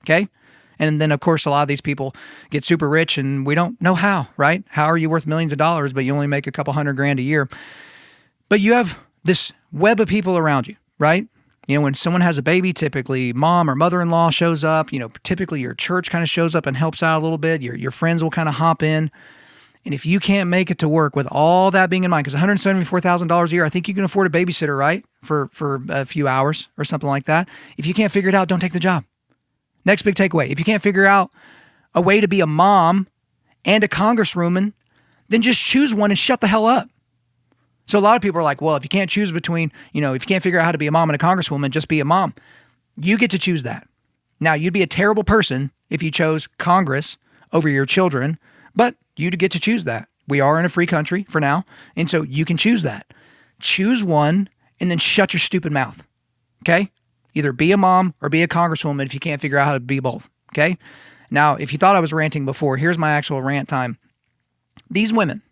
Okay? And then, of course, a lot of these people get super rich and we don't know how, right? How are you worth millions of dollars, but you only make a couple $100,000 a year? But you have this web of people around you, right? When someone has a baby, typically mom or mother-in-law shows up. Typically your church kind of shows up and helps out a little bit. Your friends will kind of hop in. And if you can't make it to work with all that being in mind, because $174,000 a year, I think you can afford a babysitter, right? For a few hours or something like that. If you can't figure it out, don't take the job. Next big takeaway. If you can't figure out a way to be a mom and a congresswoman, then just choose one and shut the hell up. So a lot of people are like, well, if you can't choose between, if you can't figure out how to be a mom and a congresswoman, just be a mom. You get to choose that. Now, you'd be a terrible person if you chose Congress over your children, but you get to choose that. We are in a free country for now, and so you can choose that. choose one and then shut your stupid mouth. Okay? Either be a mom or be a congresswoman if you can't figure out how to be both. Okay? Now, if you thought I was ranting before, here's my actual rant time. These women,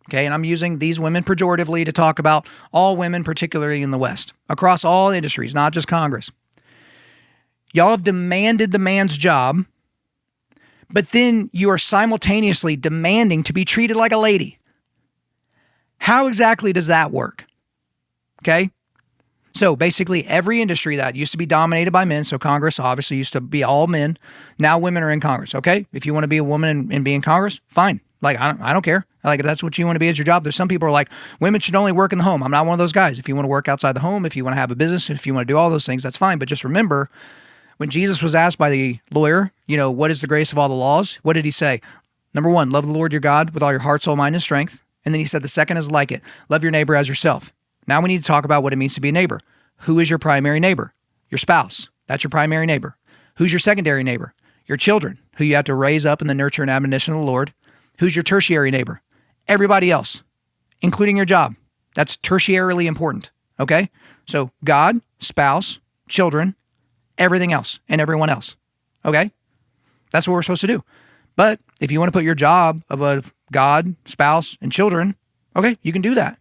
okay, and I'm using these women pejoratively to talk about all women, particularly in the West, across all industries, not just Congress. Y'all have demanded the man's job, but then you are simultaneously demanding to be treated like a lady. How exactly does that work? Okay? So basically every industry that used to be dominated by men, so Congress obviously used to be all men, now women are in Congress, okay? If you want to be a woman and be in Congress, fine. Like, I don't care. Like, if that's what you want to be as your job. There's some people who are like, women should only work in the home. I'm not one of those guys. If you want to work outside the home, if you want to have a business, if you want to do all those things, that's fine. But just remember, when Jesus was asked by the lawyer, what is the greatest of all the laws? What did he say? Number one, love the Lord your God with all your heart, soul, mind, and strength. And then he said the second is like it. Love your neighbor as yourself. Now we need to talk about what it means to be a neighbor. Who is your primary neighbor? Your spouse. That's your primary neighbor. Who's your secondary neighbor? Your children, who you have to raise up in the nurture and admonition of the Lord. Who's your tertiary neighbor? Everybody else, including your job. That's tertiarily important, okay? So God, spouse, children, everything else, and everyone else, okay? That's what we're supposed to do. But if you want to put your job above God, spouse, and children, okay, you can do that.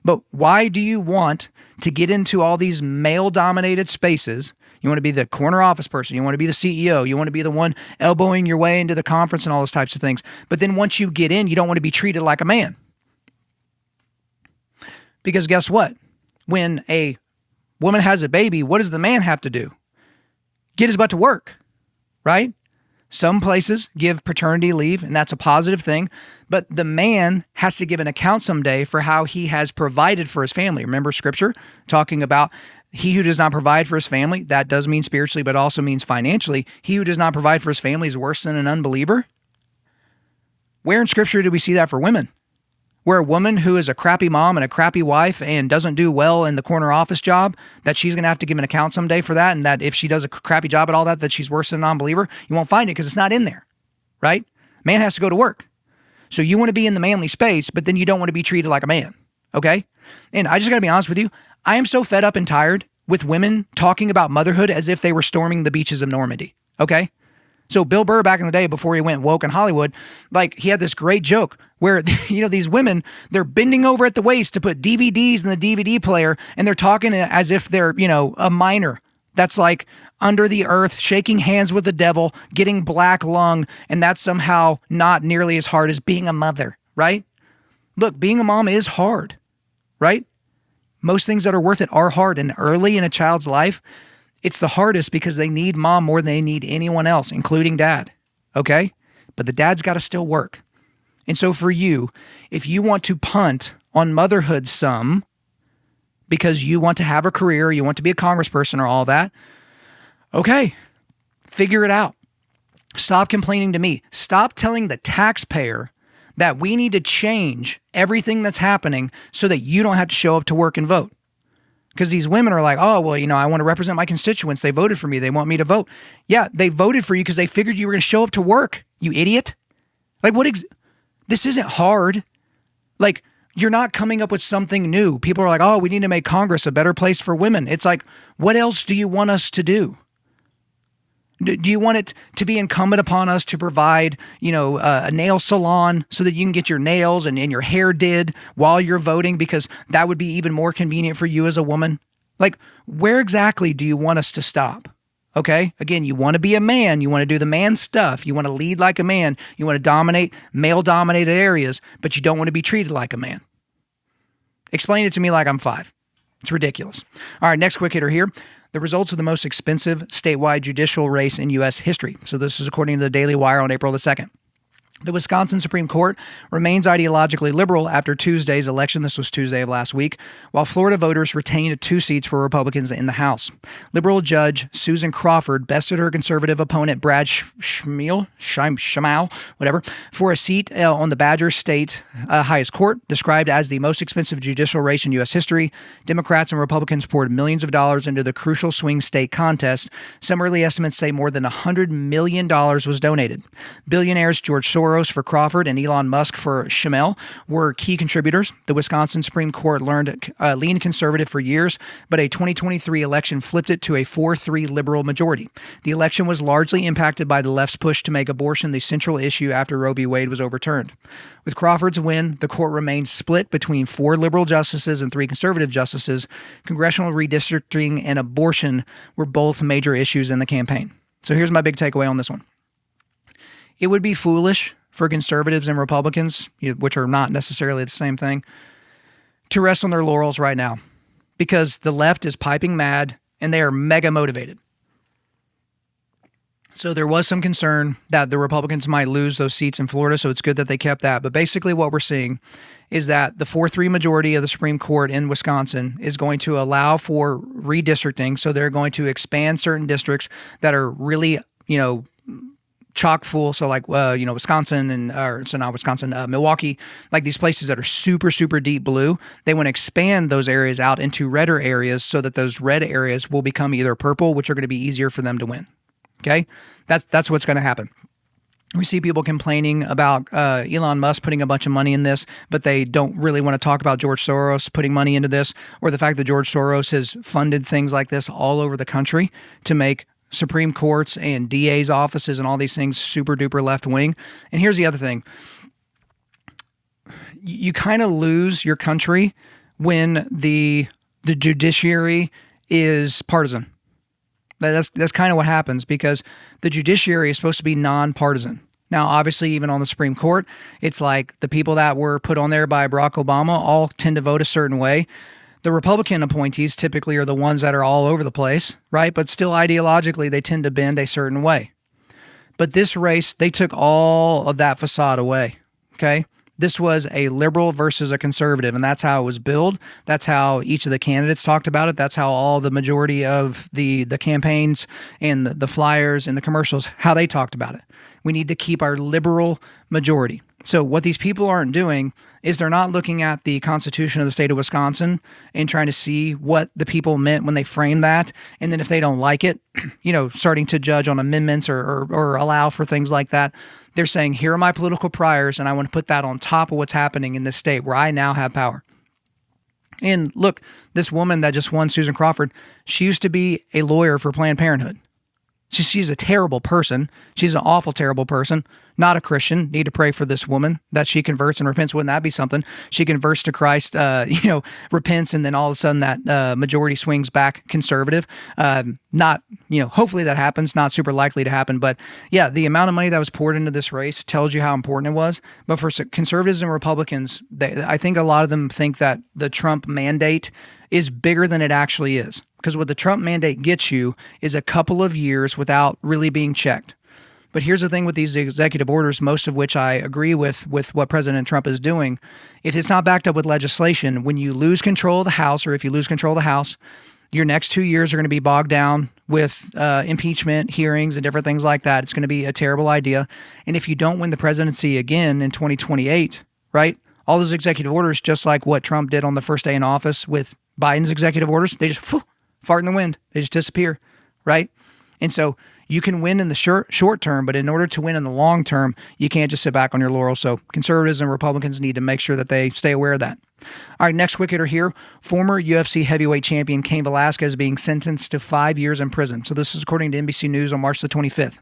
But why do you want to get into all these male-dominated spaces? You want to be the corner office person. You want to be the CEO. You want to be the one elbowing your way into the conference and all those types of things. But then once you get in, you don't want to be treated like a man. Because guess what? When a woman has a baby, what does the man have to do? Get his butt to work, right? Some places give paternity leave, and that's a positive thing. But the man has to give an account someday for how he has provided for his family. Remember scripture talking about he who does not provide for his family, that does mean spiritually, but also means financially. He who does not provide for his family is worse than an unbeliever. Where in scripture do we see that for women? Where a woman who is a crappy mom and a crappy wife and doesn't do well in the corner office job, that she's going to have to give an account someday for that, and that if she does a crappy job at all that she's worse than a non-believer, you won't find it because it's not in there, right? Man has to go to work. So you want to be in the manly space, but then you don't want to be treated like a man, okay? And I just got to be honest with you. I am so fed up and tired with women talking about motherhood as if they were storming the beaches of Normandy, okay? So Bill Burr back in the day before he went woke in Hollywood, like he had this great joke where, these women, they're bending over at the waist to put DVDs in the DVD player and they're talking as if they're, a minor that's like under the earth, shaking hands with the devil, getting black lung, and that's somehow not nearly as hard as being a mother, right? Look, being a mom is hard, right? Most things that are worth it are hard, and early in a child's life, it's the hardest because they need mom more than they need anyone else, including dad, okay? But the dad's got to still work. And so for you, if you want to punt on motherhood some because you want to have a career, you want to be a congressperson or all that, okay, figure it out. Stop complaining to me. Stop telling the taxpayer that we need to change everything that's happening so that you don't have to show up to work and vote. Because these women are like, oh, well, I want to represent my constituents. They voted for me. They want me to vote. Yeah, they voted for you because they figured you were going to show up to work, you idiot. Like, this isn't hard. Like, you're not coming up with something new. People are like, oh, we need to make Congress a better place for women. It's like, what else do you want us to do? Do you want it to be incumbent upon us to provide, a nail salon so that you can get your nails and your hair did while you're voting because that would be even more convenient for you as a woman? Like, where exactly do you want us to stop? Okay? Again, you want to be a man. You want to do the man stuff. You want to lead like a man. You want to dominate male-dominated areas, but you don't want to be treated like a man. Explain it to me like I'm 5. It's ridiculous. All right, next quick hitter here. The results of the most expensive statewide judicial race in U.S. history. So this is according to the Daily Wire on April the 2nd. The Wisconsin Supreme Court remains ideologically liberal after Tuesday's election. This was Tuesday of last week, while Florida voters retained 2 seats for Republicans in the House. Liberal Judge Susan Crawford bested her conservative opponent Brad Schmale, for a seat on the Badger State highest court, described as the most expensive judicial race in U.S. history. Democrats and Republicans poured millions of dollars into the crucial swing state contest. Some early estimates say more than $100 million was donated. Billionaires George Soros Soros for Crawford and Elon Musk for Schimmel were key contributors. The Wisconsin Supreme Court leaned conservative for years, but a 2023 election flipped it to a 4-3 liberal majority. The election was largely impacted by the left's push to make abortion the central issue after Roe v. Wade was overturned. With Crawford's win, the court remained split between 4 liberal justices and 3 conservative justices. Congressional redistricting and abortion were both major issues in the campaign. So here's my big takeaway on this one. It would be foolish for conservatives and Republicans, which are not necessarily the same thing, to rest on their laurels right now because the left is piping mad and they are mega motivated. So there was some concern that the Republicans might lose those seats in Florida, so it's good that they kept that. But basically what we're seeing is that the 4-3 majority of the Supreme Court in Wisconsin is going to allow for redistricting. So they're going to expand certain districts that are really, chock full. So like, Wisconsin Milwaukee, like these places that are super, super deep blue, they want to expand those areas out into redder areas so that those red areas will become either purple, which are going to be easier for them to win. Okay. That's what's going to happen. We see people complaining about Elon Musk putting a bunch of money in this, but they don't really want to talk about George Soros putting money into this, or the fact that George Soros has funded things like this all over the country to make Supreme Courts and DA's offices and all these things super duper left wing. And here's the other thing. You kind of lose your country when the judiciary is partisan. That's kind of what happens because the judiciary is supposed to be nonpartisan. Now, obviously, even on the Supreme Court, it's like the people that were put on there by Barack Obama all tend to vote a certain way. The Republican appointees typically are the ones that are all over the place, right? But still ideologically, they tend to bend a certain way. But this race, they took all of that facade away, okay? This was a liberal versus a conservative, and that's how it was billed. That's how each of the candidates talked about it. That's how all the majority of the campaigns and the flyers and the commercials, how they talked about it. We need to keep our liberal majority. So what these people aren't doing is they're not looking at the Constitution of the state of Wisconsin and trying to see what the people meant when they framed that. And then if they don't like it, starting to judge on amendments or allow for things like that. They're saying, here are my political priors, and I want to put that on top of what's happening in this state where I now have power. And look, this woman that just won, Susan Crawford, she used to be a lawyer for Planned Parenthood. She's a terrible person. She's an awful, terrible person. Not a Christian. Need to pray for this woman that she converts and repents. Wouldn't that be something? She converts to Christ, repents, and then all of a sudden that majority swings back conservative. Hopefully that happens. Not super likely to happen. But yeah, the amount of money that was poured into this race tells you how important it was. But for conservatives and Republicans, I think a lot of them think that the Trump mandate is bigger than it actually is. Because what the Trump mandate gets you is a couple of years without really being checked. But here's the thing with these executive orders, most of which I agree with what President Trump is doing. If it's not backed up with legislation, when you lose control of the House, or if you lose control of the House, your next 2 years are going to be bogged down with impeachment hearings and different things like that. It's going to be a terrible idea. And if you don't win the presidency again in 2028, right, all those executive orders, just like what Trump did on the first day in office with Biden's executive orders, they just fart in the wind. They just disappear, right? And so you can win in the short term, but in order to win in the long term, you can't just sit back on your laurels. So conservatives and Republicans need to make sure that they stay aware of that. All right, next quick hitter here. Former UFC heavyweight champion Kane Velasquez being sentenced to 5 years in prison. So this is according to NBC News on March the 25th.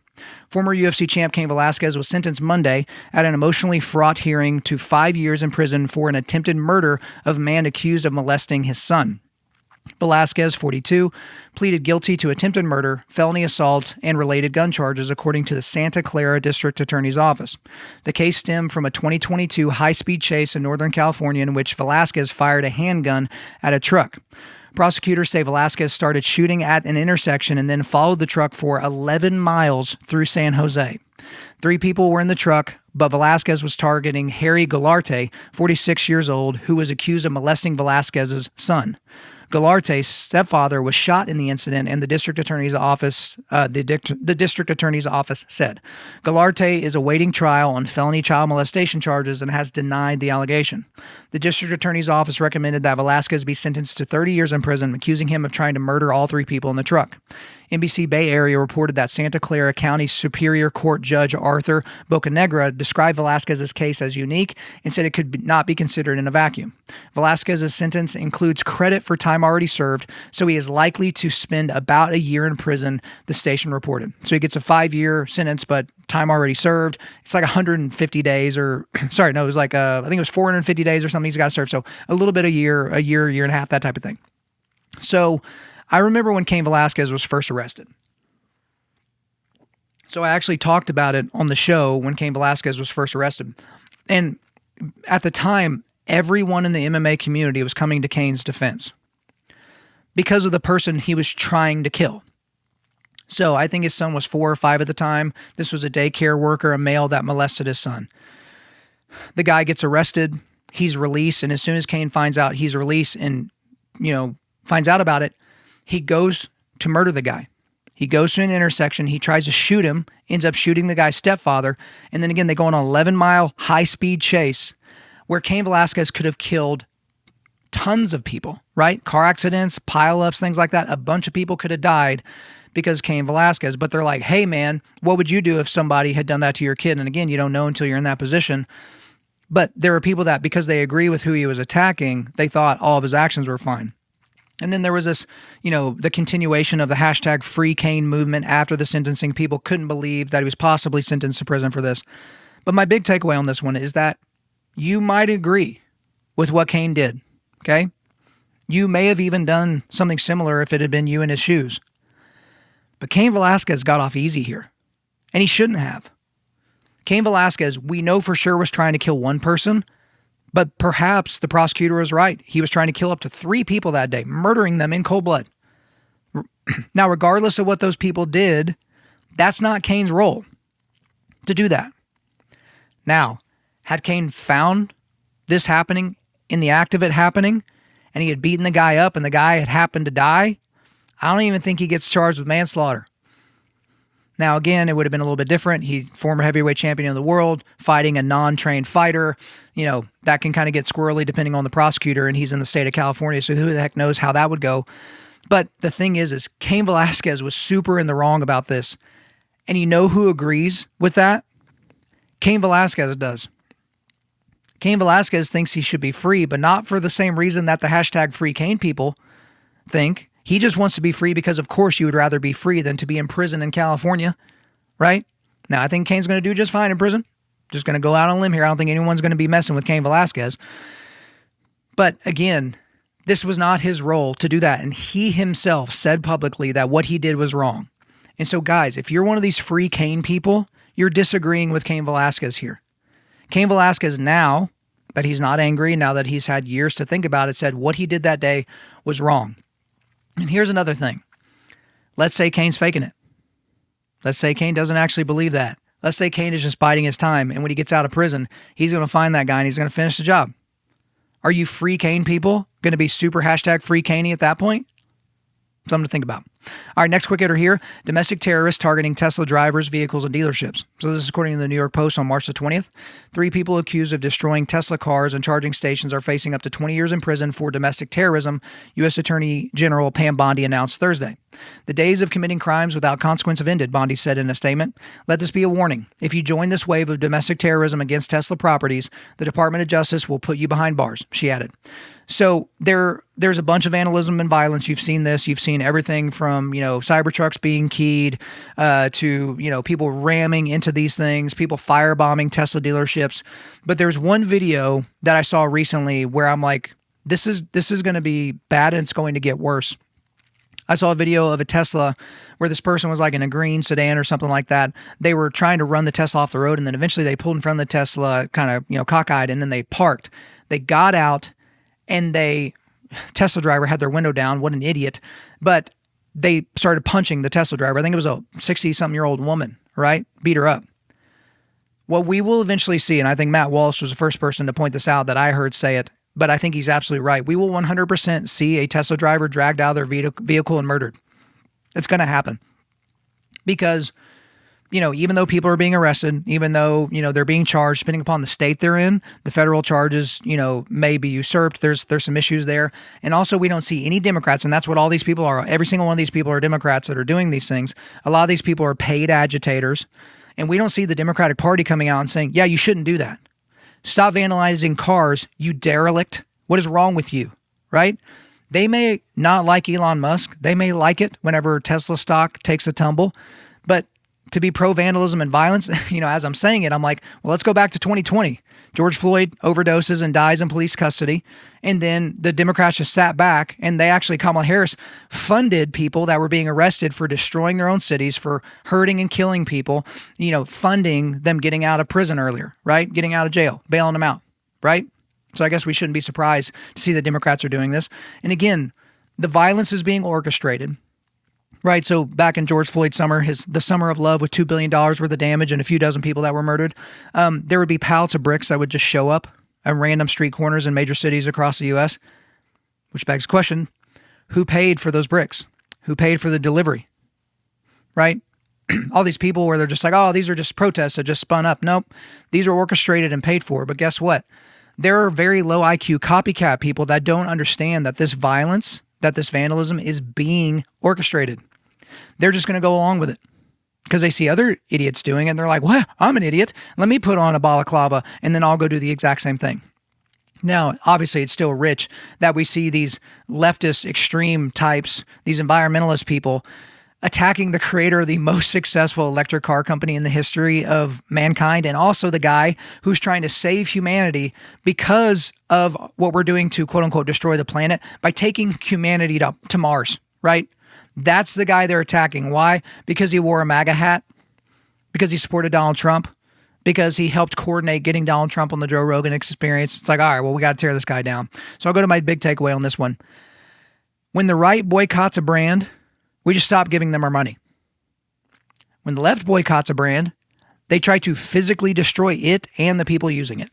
Former UFC champ Kane Velasquez was sentenced Monday at an emotionally fraught hearing to 5 years in prison for an attempted murder of a man accused of molesting his son. Velasquez, 42, pleaded guilty to attempted murder, felony assault, and related gun charges, according to the Santa Clara District Attorney's Office. The case stemmed from a 2022 high-speed chase in Northern California in which Velasquez fired a handgun at a truck. Prosecutors say Velasquez started shooting at an intersection and then followed the truck for 11 miles through San Jose. 3 people were in the truck, but Velasquez was targeting Harry Golarte, 46 years old, who was accused of molesting Velasquez's son. Galarte's stepfather was shot in the incident, and the district attorney's office, the district attorney's office said Galarte is awaiting trial on felony child molestation charges and has denied the allegation. The district attorney's office recommended that Velasquez be sentenced to 30 years in prison, accusing him of trying to murder all 3 people in the truck. NBC Bay Area reported that Santa Clara County Superior Court Judge Arthur Bocanegra described Velasquez's case as unique and said it could not be considered in a vacuum. Velasquez's sentence includes credit for time already served, so he is likely to spend about a year in prison, the station reported. So he gets a 5-year sentence, but time already served. It's like 150 days or, sorry, no, it was like, I think it was 450 days or something he's got to serve. So a little bit a year and a half, that type of thing. So I remember when Kane Velasquez was first arrested. So I actually talked about it on the show when Kane Velasquez was first arrested. And at the time, everyone in the MMA community was coming to Kane's defense because of the person he was trying to kill. So I think his son was 4 or 5 at the time. This was a daycare worker, a male that molested his son. The guy gets arrested. He's released. And as soon as Kane finds out he's released and, finds out about it, he goes to murder the guy. He goes to an intersection. He tries to shoot him, ends up shooting the guy's stepfather. And then again, they go on an 11-mile high-speed chase where Kane Velasquez could have killed tons of people, right? Car accidents, pile-ups, things like that. A bunch of people could have died because Kane Velasquez. But they're like, hey, man, what would you do if somebody had done that to your kid? And again, you don't know until you're in that position. But there are people that, because they agree with who he was attacking, they thought all of his actions were fine. And then there was this, the continuation of the hashtag Free Cain movement after the sentencing. People couldn't believe that he was possibly sentenced to prison for this. But my big takeaway on this one is that you might agree with what Cain did, okay? You may have even done something similar if it had been you in his shoes. But Kane Velasquez got off easy here, and he shouldn't have. Kane Velasquez, we know for sure, was trying to kill one person, but perhaps the prosecutor was right. He was trying to kill up to 3 people that day, murdering them in cold blood. Now, regardless of what those people did, that's not Kane's role to do that. Now, had Cain found this happening in the act of it happening, and he had beaten the guy up and the guy had happened to die, I don't even think he gets charged with manslaughter. Now, again, it would have been a little bit different. He's former heavyweight champion of the world, fighting a non-trained fighter. That can kind of get squirrely depending on the prosecutor, and he's in the state of California, so who the heck knows how that would go. But the thing is Kane Velasquez was super in the wrong about this. And you know who agrees with that? Kane Velasquez does. Kane Velasquez thinks he should be free, but not for the same reason that the hashtag Free Cain people think. He just wants to be free because, of course, you would rather be free than to be in prison in California, right? Now, I think Kane's going to do just fine in prison. Just going to go out on a limb here. I don't think anyone's going to be messing with Kane Velasquez. But again, this was not his role to do that. And he himself said publicly that what he did was wrong. And so, guys, if you're one of these Free Cain people, you're disagreeing with Kane Velasquez here. Kane Velasquez, now that he's not angry, now that he's had years to think about it, said what he did that day was wrong. And here's another thing. Let's say Kane's faking it. Let's say Cain doesn't actually believe that. Let's say Cain is just biding his time, and when he gets out of prison, he's going to find that guy and he's going to finish the job. Are you Free Cain people going to be super hashtag Free Caney at that point? Something to think about. All right, next quick hitter here. Domestic terrorists targeting Tesla drivers, vehicles, and dealerships. So this is according to the New York Post on March the 20th. 3 people accused of destroying Tesla cars and charging stations are facing up to 20 years in prison for domestic terrorism, U.S. Attorney General Pam Bondi announced Thursday. The days of committing crimes without consequence have ended, Bondi said in a statement. Let this be a warning. If you join this wave of domestic terrorism against Tesla properties, the Department of Justice will put you behind bars, she added. So there's a bunch of vandalism and violence. You've seen this. You've seen everything from, Cybertrucks being keyed to, people ramming into these things, people firebombing Tesla dealerships. But there's one video that I saw recently where I'm like, this is going to be bad and it's going to get worse. I saw a video of a Tesla where this person was like in a green sedan or something like that. They were trying to run the Tesla off the road, and then eventually they pulled in front of the Tesla kind of, cockeyed, and then they parked. They got out, and Tesla driver had their window down. What an idiot. But they started punching the Tesla driver. I think it was a 60-something-year-old woman, right? Beat her up. What we will eventually see, and I think Matt Walsh was the first person to point this out that I heard say it, but I think he's absolutely right. We will 100% see a Tesla driver dragged out of their vehicle and murdered. It's going to happen because, even though people are being arrested, even though, they're being charged, depending upon the state they're in, the federal charges, may be usurped. There's some issues there. And also we don't see any Democrats, and that's what all these people are. Every single one of these people are Democrats that are doing these things. A lot of these people are paid agitators, and we don't see the Democratic Party coming out and saying, yeah, you shouldn't do that. Stop vandalizing cars, you derelict. What is wrong with you, right? They may not like Elon Musk. They may like it whenever Tesla stock takes a tumble, but to be pro-vandalism and violence, as I'm saying it, I'm like, well, let's go back to 2020. George Floyd overdoses and dies in police custody. And then the Democrats just sat back, and Kamala Harris funded people that were being arrested for destroying their own cities, for hurting and killing people, funding them getting out of prison earlier, right? Getting out of jail, bailing them out, right? So I guess we shouldn't be surprised to see that Democrats are doing this. And again, the violence is being orchestrated. Right, so back in George Floyd's summer, the summer of love with $2 billion worth of damage and a few dozen people that were murdered, there would be pallets of bricks that would just show up at random street corners in major cities across the U.S., which begs the question, who paid for those bricks? Who paid for the delivery? Right? All these people where they're just like, oh, these are just protests that just spun up. Nope, these are orchestrated and paid for. But guess what? There are very low IQ copycat people that don't understand that this violence, that this vandalism is being orchestrated. They're just going to go along with it because they see other idiots doing it. And they're like, well, I'm an idiot. Let me put on a balaclava and then I'll go do the exact same thing. Now, obviously, it's still rich that we see these leftist extreme types, these environmentalist people attacking the creator of the most successful electric car company in the history of mankind, and also the guy who's trying to save humanity because of what we're doing to quote unquote destroy the planet by taking humanity to Mars, right? That's the guy they're attacking. Why? Because he wore a MAGA hat, because he supported Donald Trump, because he helped coordinate getting Donald Trump on the Joe Rogan Experience. It's like, all right, well, we got to tear this guy down. So I'll go to my big takeaway on this one. When the right boycotts a brand, we just stop giving them our money. When the left boycotts a brand, they try to physically destroy it and the people using it.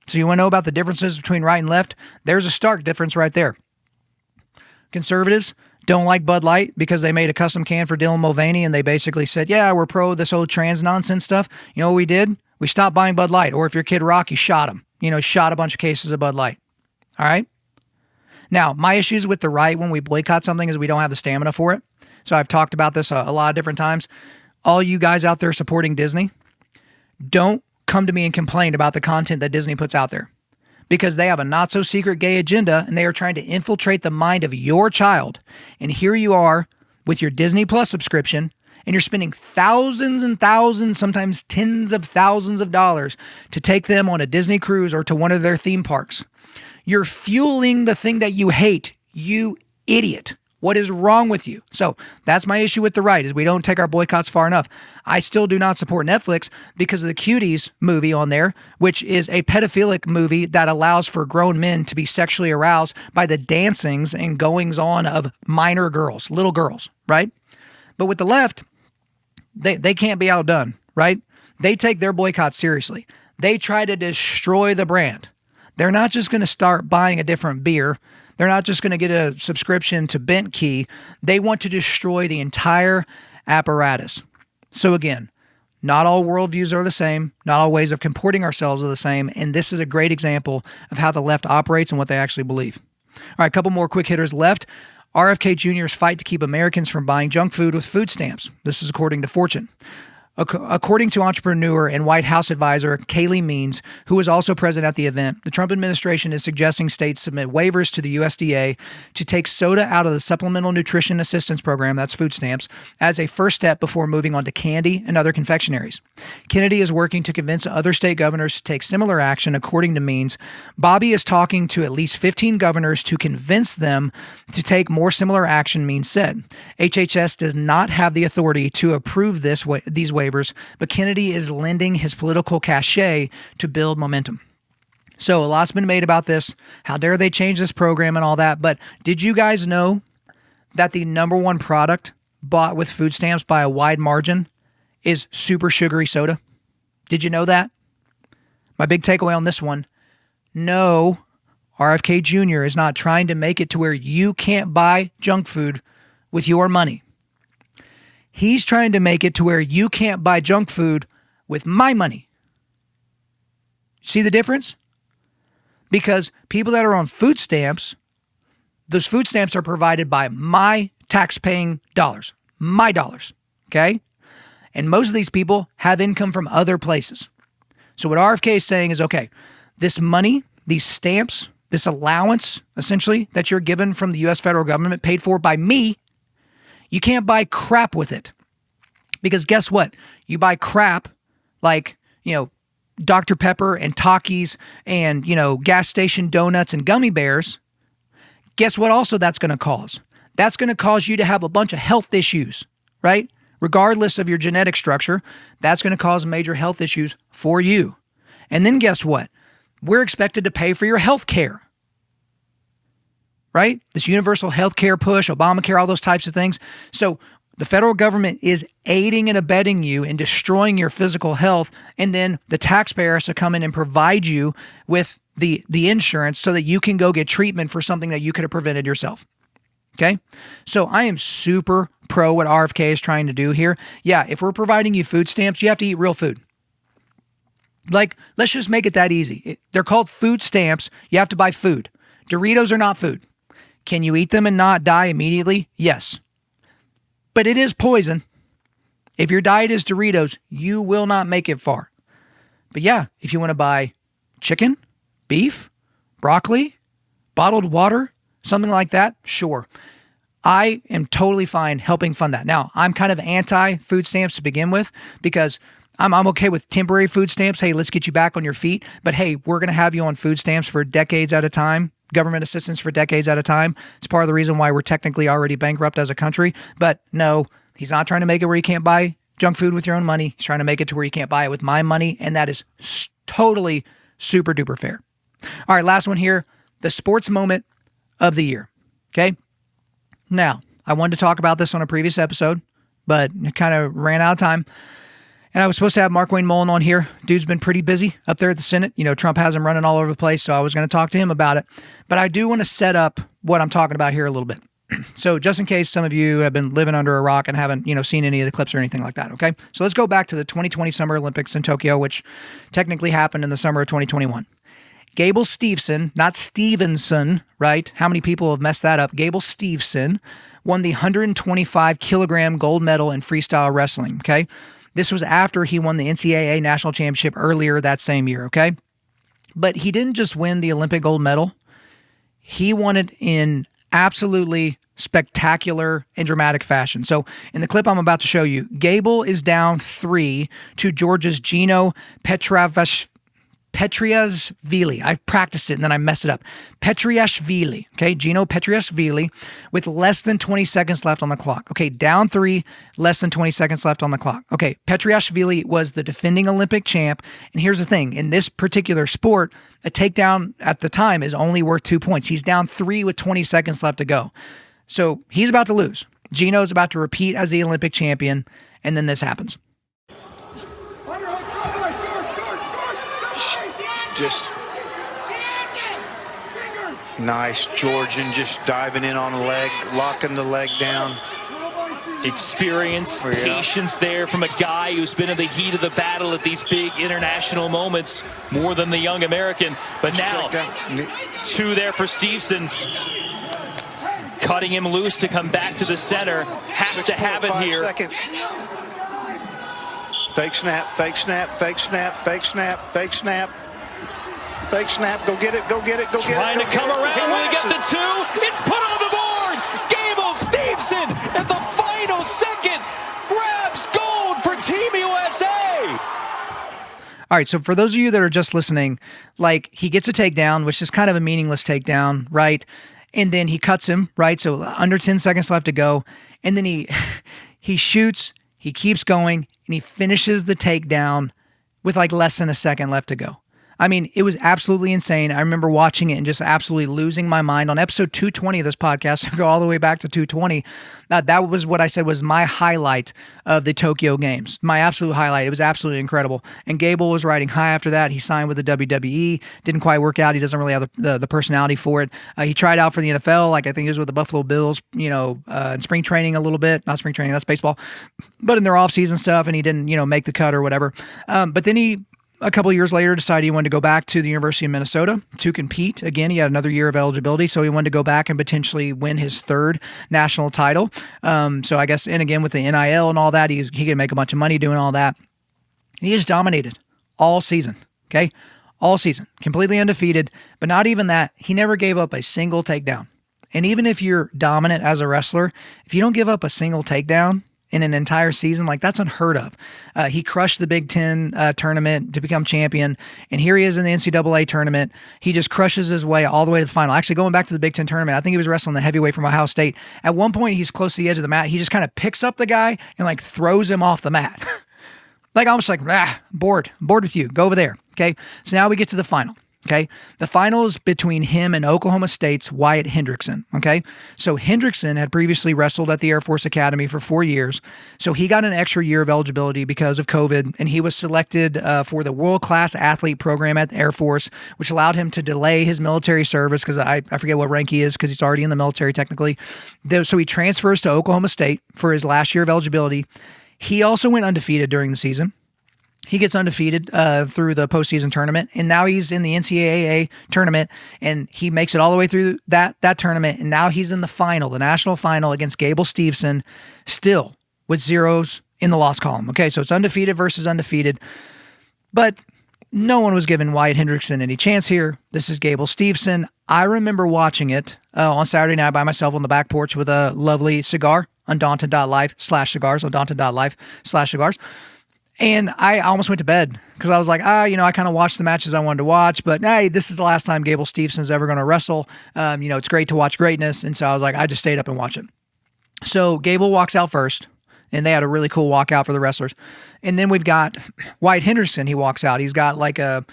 So you want to know about the differences between right and left? There's a stark difference right there. Conservatives don't like Bud Light because they made a custom can for Dylan Mulvaney and they basically said, yeah, we're pro this whole trans nonsense stuff. You know what we did? We stopped buying Bud Light. Or if you're Kid Rock, you shot him. Shot a bunch of cases of Bud Light. All right? Now, my issues with the right when we boycott something is we don't have the stamina for it. So I've talked about this a lot of different times. All you guys out there supporting Disney, don't come to me and complain about the content that Disney puts out there, because they have a not-so-secret gay agenda and they are trying to infiltrate the mind of your child. And here you are with your Disney Plus subscription, and you're spending thousands and thousands, sometimes tens of thousands of dollars to take them on a Disney cruise or to one of their theme parks. You're fueling the thing that you hate, you idiot. What is wrong with you? So that's my issue with the right, is we don't take our boycotts far enough. I still do not support Netflix because of the Cuties movie on there, which is a pedophilic movie that allows for grown men to be sexually aroused by the dancings and goings on of minor girls, little girls, right? But with the left, they can't be outdone, right? They take their boycott seriously. They try to destroy the brand. They're not just going to start buying a different beer. They're not just going to get a subscription to Bent Key. They want to destroy the entire apparatus. So again, not all worldviews are the same. Not all ways of comporting ourselves are the same. And this is a great example of how the left operates and what they actually believe. All right, a couple more quick hitters left. RFK Jr.'s fight to keep Americans from buying junk food with food stamps. This is according to Fortune. According to entrepreneur and White House advisor Kayleigh Means, who was also present at the event, the Trump administration is suggesting states submit waivers to the USDA to take soda out of the Supplemental Nutrition Assistance Program, that's food stamps, as a first step before moving on to candy and other confectionaries. Kennedy is working to convince other state governors to take similar action, according to Means. Bobby is talking to at least 15 governors to convince them to take more similar action, Means said. HHS does not have the authority to approve these waivers, but Kennedy is lending his political cachet to build momentum. So a lot's been made about this. How dare they change this program and all that. But did you guys know that the number one product bought with food stamps by a wide margin is super sugary soda? Did you know that? My big takeaway on this one, no, RFK Jr. is not trying to make it to where you can't buy junk food with your money. He's trying to make it to where you can't buy junk food with my money. See the difference? Because people that are on food stamps, those food stamps are provided by my tax-paying dollars, my dollars, okay? And most of these people have income from other places. So what RFK is saying is, okay, this money, these stamps, this allowance, essentially, that you're given from the U.S. federal government, paid for by me, you can't buy crap with it. Because guess what? You buy crap like, Dr. Pepper and Takis and, gas station donuts and gummy bears. Guess what also that's going to cause? That's going to cause you to have a bunch of health issues, right? Regardless of your genetic structure, that's going to cause major health issues for you. And then guess what? We're expected to pay for your health care, right? This universal health care push, Obamacare, all those types of things. So the federal government is aiding and abetting you in destroying your physical health, and then the taxpayer has to come in and provide you with the insurance so that you can go get treatment for something that you could have prevented yourself. Okay? So I am super pro what RFK is trying to do here. Yeah, if we're providing you food stamps, you have to eat real food. Like, let's just make it that easy. They're called food stamps. You have to buy food. Doritos are not food. Can you eat them and not die immediately? Yes. But it is poison. If your diet is Doritos, you will not make it far. But yeah, if you want to buy chicken, beef, broccoli, bottled water, something like that, sure. I am totally fine helping fund that. Now, I'm kind of anti-food stamps to begin with because I'm okay with temporary food stamps. Hey, let's get you back on your feet. But hey, we're going to have you on food stamps for decades at a time. Government assistance for decades at a time. It's part of the reason why we're technically already bankrupt as a country. But no, he's not trying to make it where you can't buy junk food with your own money. He's trying to make it to where you can't buy it with my money. And that is totally super duper fair. All right, last one here. The sports moment of the year. Okay. Now, I wanted to talk about this on a previous episode, but it kind of ran out of time. And I was supposed to have Mark Wayne Mullen on here. Dude's been pretty busy up there at the Senate. Trump has him running all over the place, so I was going to talk to him about it. But I do want to set up what I'm talking about here a little bit. So just in case some of you have been living under a rock and haven't, seen any of the clips or anything like that, okay? So let's go back to the 2020 Summer Olympics in Tokyo, which technically happened in the summer of 2021. Gable Steveson, not Stevenson, right? How many people have messed that up? Gable Steveson won the 125-kilogram gold medal in freestyle wrestling, okay? This was after he won the NCAA national championship earlier that same year, okay? But he didn't just win the Olympic gold medal. He won it in absolutely spectacular and dramatic fashion. So in the clip I'm about to show you, Gable is down 3 to Georgia's Gino Petriashvili. I practiced it and then I messed it up. Petriashvili, okay? Gino Petriashvili with less than 20 seconds left on the clock. Okay, down 3, less than 20 seconds left on the clock. Okay, Petriashvili was the defending Olympic champ. And here's the thing. In this particular sport, a takedown at the time is only worth 2 points. He's down 3 with 20 seconds left to go. So he's about to lose. Gino's about to repeat as the Olympic champion, and then this happens. Just nice. Georgian just diving in on the leg, locking the leg down. Experience, patience there from a guy who's been in the heat of the battle at these big international moments more than the young American. But now, 2 there for Steveson. Cutting him loose to come back to the center. Has to have it here. Seconds. Fake snap, fake snap, fake snap, fake snap, fake snap. Fake snap, go get it, go get it, go get it. Trying to come around, will he get the 2? It's put on the board! Gable Steveson at the final second grabs gold for Team USA! All right, so for those of you that are just listening, he gets a takedown, which is kind of a meaningless takedown, right? And then he cuts him, right? So under 10 seconds left to go. And then he shoots, he keeps going, and he finishes the takedown with less than a second left to go. I mean, it was absolutely insane. I remember watching it and just absolutely losing my mind. On episode 220 of this podcast, I go all the way back to 220. That was what I said was my highlight of the Tokyo Games. My absolute highlight. It was absolutely incredible. And Gable was riding high after that. He signed with the WWE. Didn't quite work out. He doesn't really have the personality for it. He tried out for the NFL. Like I think he was with the Buffalo Bills, in spring training a little bit. Not spring training, that's baseball. But in their off-season stuff, and he didn't, make the cut or whatever. But then he, a couple of years later, decided he wanted to go back to the University of Minnesota to compete. Again, he had another year of eligibility, so he wanted to go back and potentially win his third national title. So I guess, and again, with the NIL and all that, he could make a bunch of money doing all that. And he just dominated all season, okay? All season. Completely undefeated, but not even that. He never gave up a single takedown. And even if you're dominant as a wrestler, if you don't give up a single takedown in an entire season, like that's unheard of. He crushed the Big Ten tournament to become champion, and here he is in the NCAA tournament. He just crushes his way all the way to the final. Actually, going back to the Big Ten tournament, I think he was wrestling the heavyweight from Ohio State. At one point, he's close to the edge of the mat. He just kind of picks up the guy and like throws him off the mat. Like almost like, bored with you. Go over there. Okay. So now we get to the final. Okay. The final is between him and Oklahoma State's Wyatt Hendrickson. Okay. So Hendrickson had previously wrestled at the Air Force Academy for 4 years. So he got an extra year of eligibility because of COVID, and he was selected for the world-class athlete program at the Air Force, which allowed him to delay his military service because I forget what rank he is because he's already in the military technically. So he transfers to Oklahoma State for his last year of eligibility. He also went undefeated during the season. He gets undefeated through the postseason tournament, and now he's in the NCAA tournament, and he makes it all the way through that tournament, and now he's in the final, the national final against Gable Steveson, still with zeros in the loss column. Okay, so it's undefeated versus undefeated, but no one was giving Wyatt Hendrickson any chance here. This is Gable Steveson. I remember watching it on Saturday night by myself on the back porch with a lovely cigar, Undaunted.Life/cigars, Undaunted.Life/cigars. And I almost went to bed because I was like, I kind of watched the matches I wanted to watch, but hey, this is the last time Gable Stevenson's ever going to wrestle. It's great to watch greatness. And so I was like, I just stayed up and watched it. So Gable walks out first, and they had a really cool walkout for the wrestlers. And then we've got Wyatt Hendrickson. He walks out. He's got like a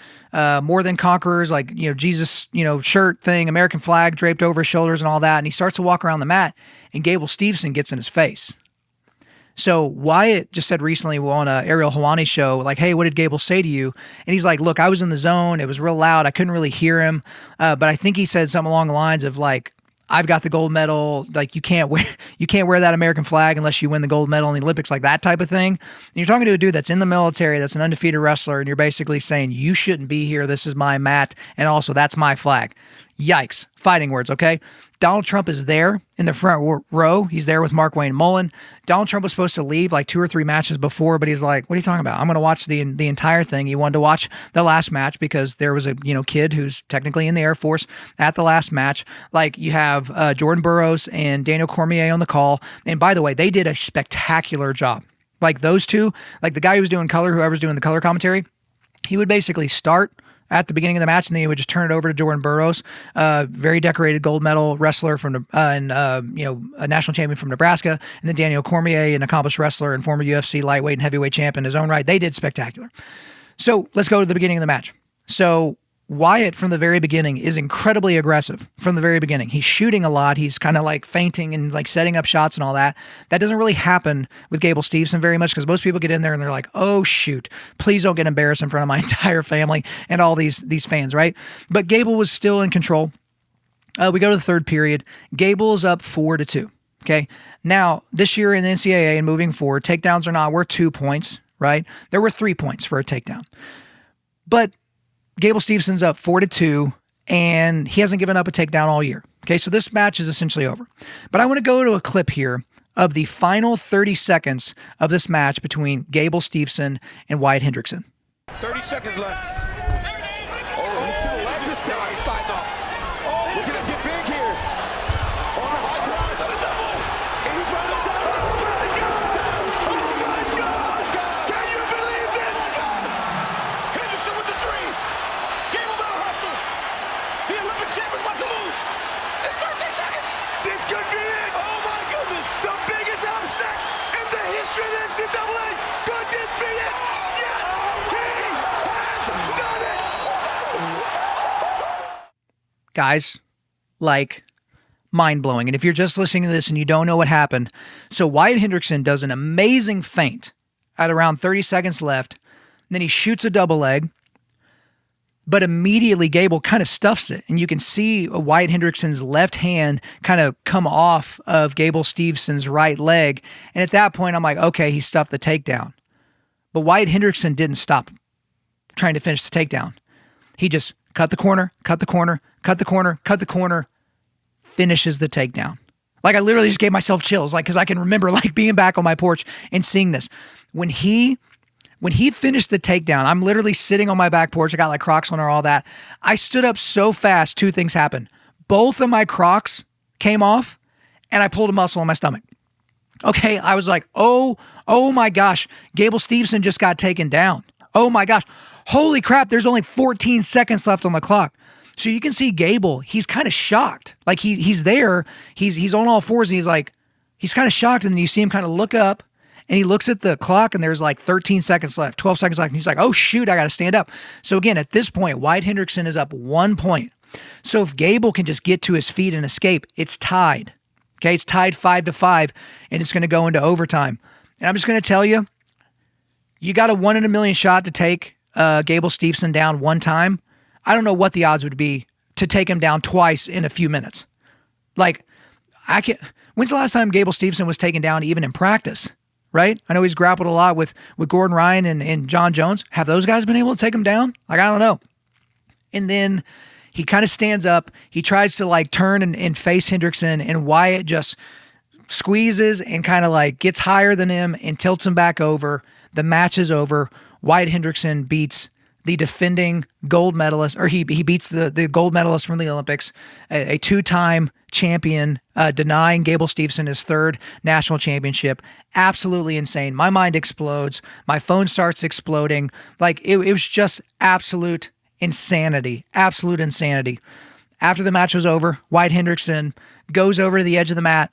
More Than Conquerors, like, Jesus, shirt thing, American flag draped over his shoulders and all that. And he starts to walk around the mat, and Gable Steveson gets in his face. So Wyatt just said recently on Ariel Helwani's show, like, hey, what did Gable say to you? And he's like, look, I was in the zone. It was real loud. I couldn't really hear him. But I think he said something along the lines of like, I've got the gold medal. Like you can't wear that American flag unless you win the gold medal in the Olympics, like that type of thing. And you're talking to a dude that's in the military, that's an undefeated wrestler, and you're basically saying you shouldn't be here. This is my mat, and also that's my flag. Yikes. Fighting words, okay? Donald Trump is there in the front row. He's there with Mark Wayne Mullen. Donald Trump was supposed to leave like 2 or 3 matches before, but he's like, what are you talking about? I'm going to watch the entire thing. He wanted to watch the last match because there was a kid who's technically in the Air Force at the last match. Like you have Jordan Burroughs and Daniel Cormier on the call. And by the way, they did a spectacular job. Like those two, like the guy who was doing color, whoever's doing the color commentary, he would basically start at the beginning of the match, and then he would just turn it over to Jordan Burroughs, very decorated gold medal wrestler from a national champion from Nebraska, and then Daniel Cormier, an accomplished wrestler and former UFC lightweight and heavyweight champ in his own right. They did spectacular. So let's go to the beginning of the match. So Wyatt from the very beginning is incredibly aggressive from the very beginning. He's shooting a lot. He's kind of like feinting and like setting up shots and all that. That doesn't really happen with Gable Steveson very much because most people get in there and they're like, oh shoot, please don't get embarrassed in front of my entire family and all these fans, right? But Gable was still in control. We go to the third period. Gable is up 4-2. Okay. Now this year in the NCAA and moving forward, takedowns are not worth 2 points, right? There were 3 points for a takedown. But Gable Stevenson's up 4-2, and he hasn't given up a takedown all year. Okay, so this match is essentially over. But I want to go to a clip here of the final 30 seconds of this match between Gable Steveson and Wyatt Hendrickson. 30 seconds left. Oh, he's to the left this side. He's fighting off. Oh, we're going to get big here. On the high crotch. And he's right up down. Oh, my God. Oh, my gosh. Can you believe this? Hendrickson with the 3. Gable better hustle. The Olympic champ is about to lose. It's 13 seconds. This could be it. Oh, my goodness. The biggest upset in the history of the NCAA. Could this be it? Yes. He has done it. guys, like mind-blowing. And if you're just listening to this and you don't know what happened, so Wyatt Hendrickson does an amazing feint at around 30 seconds left. Then he shoots a double leg, but immediately Gable kind of stuffs it. And you can see Wyatt Hendrickson's left hand kind of come off of Gable Stevenson's right leg. And at that point, I'm like, okay, he stuffed the takedown. But Wyatt Hendrickson didn't stop trying to finish the takedown. He just cut the corner, finishes the takedown. Like, I literally just gave myself chills, like, because I can remember like being back on my porch and seeing this. When he finished the takedown, I'm literally sitting on my back porch. I got like Crocs on or all that. I stood up so fast, two things happened. Both of my Crocs came off and I pulled a muscle in my stomach. Okay, I was like, oh my gosh, Gable Steveson just got taken down. Oh my gosh, holy crap, there's only 14 seconds left on the clock. So you can see Gable, he's kind of shocked. Like he's there, he's on all fours and he's kind of shocked, and then you see him kind of look up and he looks at the clock and there's like 13 seconds left, 12 seconds left. And he's like, oh shoot, I got to stand up. So again, at this point, Wyatt Hendrickson is up 1 point. So if Gable can just get to his feet and escape, it's tied. Okay, it's tied 5-5, and it's going to go into overtime. And I'm just going to tell you, you got a 1 in a million shot to take Gable Steveson down one time. I don't know what the odds would be to take him down twice in a few minutes. Like, when's the last time Gable Steveson was taken down even in practice, right? I know he's grappled a lot with Gordon Ryan and John Jones. Have those guys been able to take him down? Like, I don't know. And then he kind of stands up. He tries to like turn and face Hendrickson, and Wyatt just squeezes and kind of like gets higher than him and tilts him back over. The match is over. Wyatt Hendrickson beats the defending gold medalist, or he beats the gold medalist from the Olympics, a two-time champion, denying Gable Steveson his third national championship. Absolutely insane. My mind explodes. My phone starts exploding. Like, it was just absolute insanity. Absolute insanity. After the match was over, Wyatt Hendrickson goes over to the edge of the mat,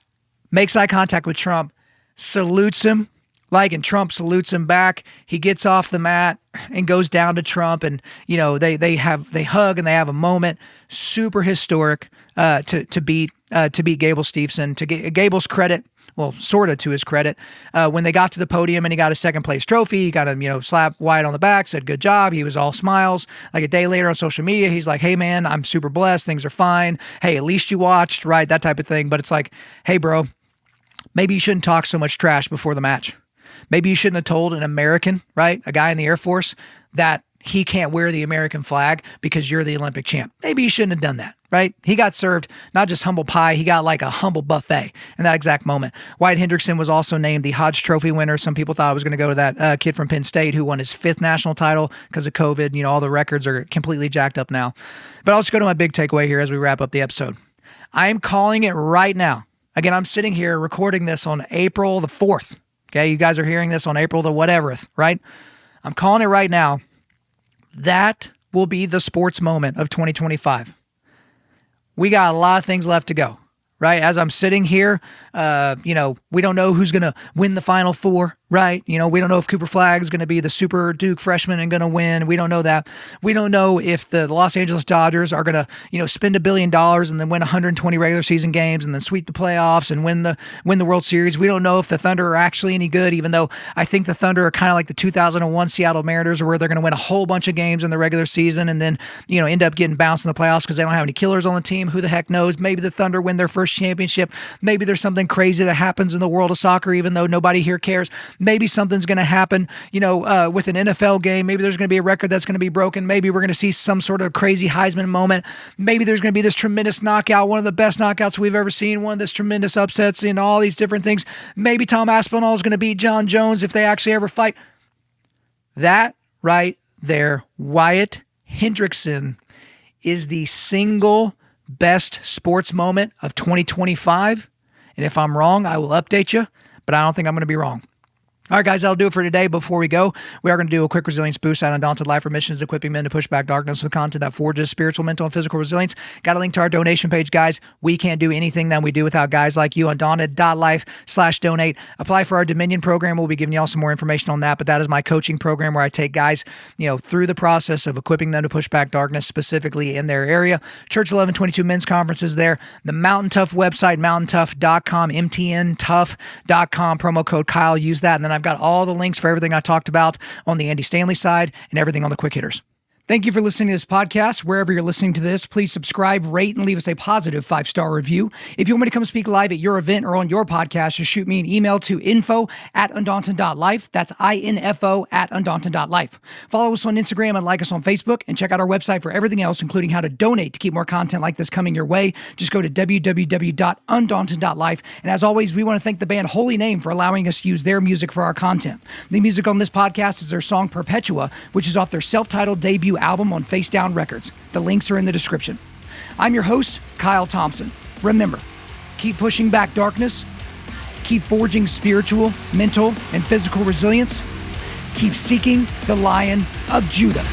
makes eye contact with Trump, salutes him, and Trump salutes him back. He gets off the mat and goes down to Trump, and they hug and they have a moment. Super historic to beat Gable Steveson. To Gable's credit, well, sort of to his credit, when they got to the podium and he got a second place trophy, he got him, slapped Wyatt on the back, said good job. He was all smiles. Like a day later on social media, he's like, hey man, I'm super blessed. Things are fine. Hey, at least you watched, right? That type of thing. But it's like, hey bro, maybe you shouldn't talk so much trash before the match. Maybe you shouldn't have told an American, right? A guy in the Air Force, that he can't wear the American flag because you're the Olympic champ. Maybe you shouldn't have done that, right? He got served not just humble pie, he got like a humble buffet in that exact moment. Wyatt Hendrickson was also named the Hodge Trophy winner. Some people thought it was going to go to that kid from Penn State who won his 5th national title because of COVID. All the records are completely jacked up now. But I'll just go to my big takeaway here as we wrap up the episode. I am calling it right now. Again, I'm sitting here recording this on April the 4th. Okay, you guys are hearing this on April the whateverth, right? I'm calling it right now. That will be the sports moment of 2025. We got a lot of things left to go, right? As I'm sitting here, we don't know who's going to win the Final Four, right? We don't know if Cooper Flagg is going to be the super Duke freshman and going to win. We don't know that. We don't know if the Los Angeles Dodgers are going to, spend $1 billion and then win 120 regular season games and then sweep the playoffs and win the World Series. We don't know if the Thunder are actually any good, even though I think the Thunder are kind of like the 2001 Seattle Mariners, where they're going to win a whole bunch of games in the regular season and then, end up getting bounced in the playoffs because they don't have any killers on the team. Who the heck knows? Maybe the Thunder win their first championship. Maybe there's something crazy that happens in the world of soccer, even though nobody here cares. Maybe something's going to happen, with an NFL game. Maybe there's going to be a record that's going to be broken. Maybe we're going to see some sort of crazy Heisman moment. Maybe there's going to be this tremendous knockout, one of the best knockouts we've ever seen, one of this tremendous upsets and all these different things. Maybe Tom Aspinall is going to beat John Jones if they actually ever fight. That right there, Wyatt Hendrickson, is the single best sports moment of 2025. And if I'm wrong, I will update you, but I don't think I'm going to be wrong. All right, guys, that'll do it for today. Before we go, we are going to do a quick resilience boost at Undaunted.Life. Our mission is equipping men to push back darkness with content that forges spiritual, mental, and physical resilience. Got a link to our donation page, guys. We can't do anything that we do without guys like you. Undaunted.Life/donate. Apply for our Dominion program. We'll be giving y'all some more information on that, but that is my coaching program where I take guys, through the process of equipping them to push back darkness, specifically in their area. Church 1122 men's conferences there. The Mountain Tough website, mountaintough.com, mtntough.com, promo code Kyle. Use that, and then I've got all the links for everything I talked about on the Andy Stanley side and everything on the quick hitters. Thank you for listening to this podcast. Wherever you're listening to this, please subscribe, rate, and leave us a positive 5-star review. If you want me to come speak live at your event or on your podcast, just shoot me an email to info@undaunted.life. That's info@undaunted.life. Follow us on Instagram and like us on Facebook, and check out our website for everything else, including how to donate to keep more content like this coming your way. Just go to www.undaunted.life. And as always, we want to thank the band Holy Name for allowing us to use their music for our content. The music on this podcast is their song Perpetua, which is off their self-titled debut album on Face Down Records. The links are in the description. I'm your host, Kyle Thompson. Remember, keep pushing back darkness, keep forging spiritual, mental, and physical resilience, keep seeking the Lion of Judah.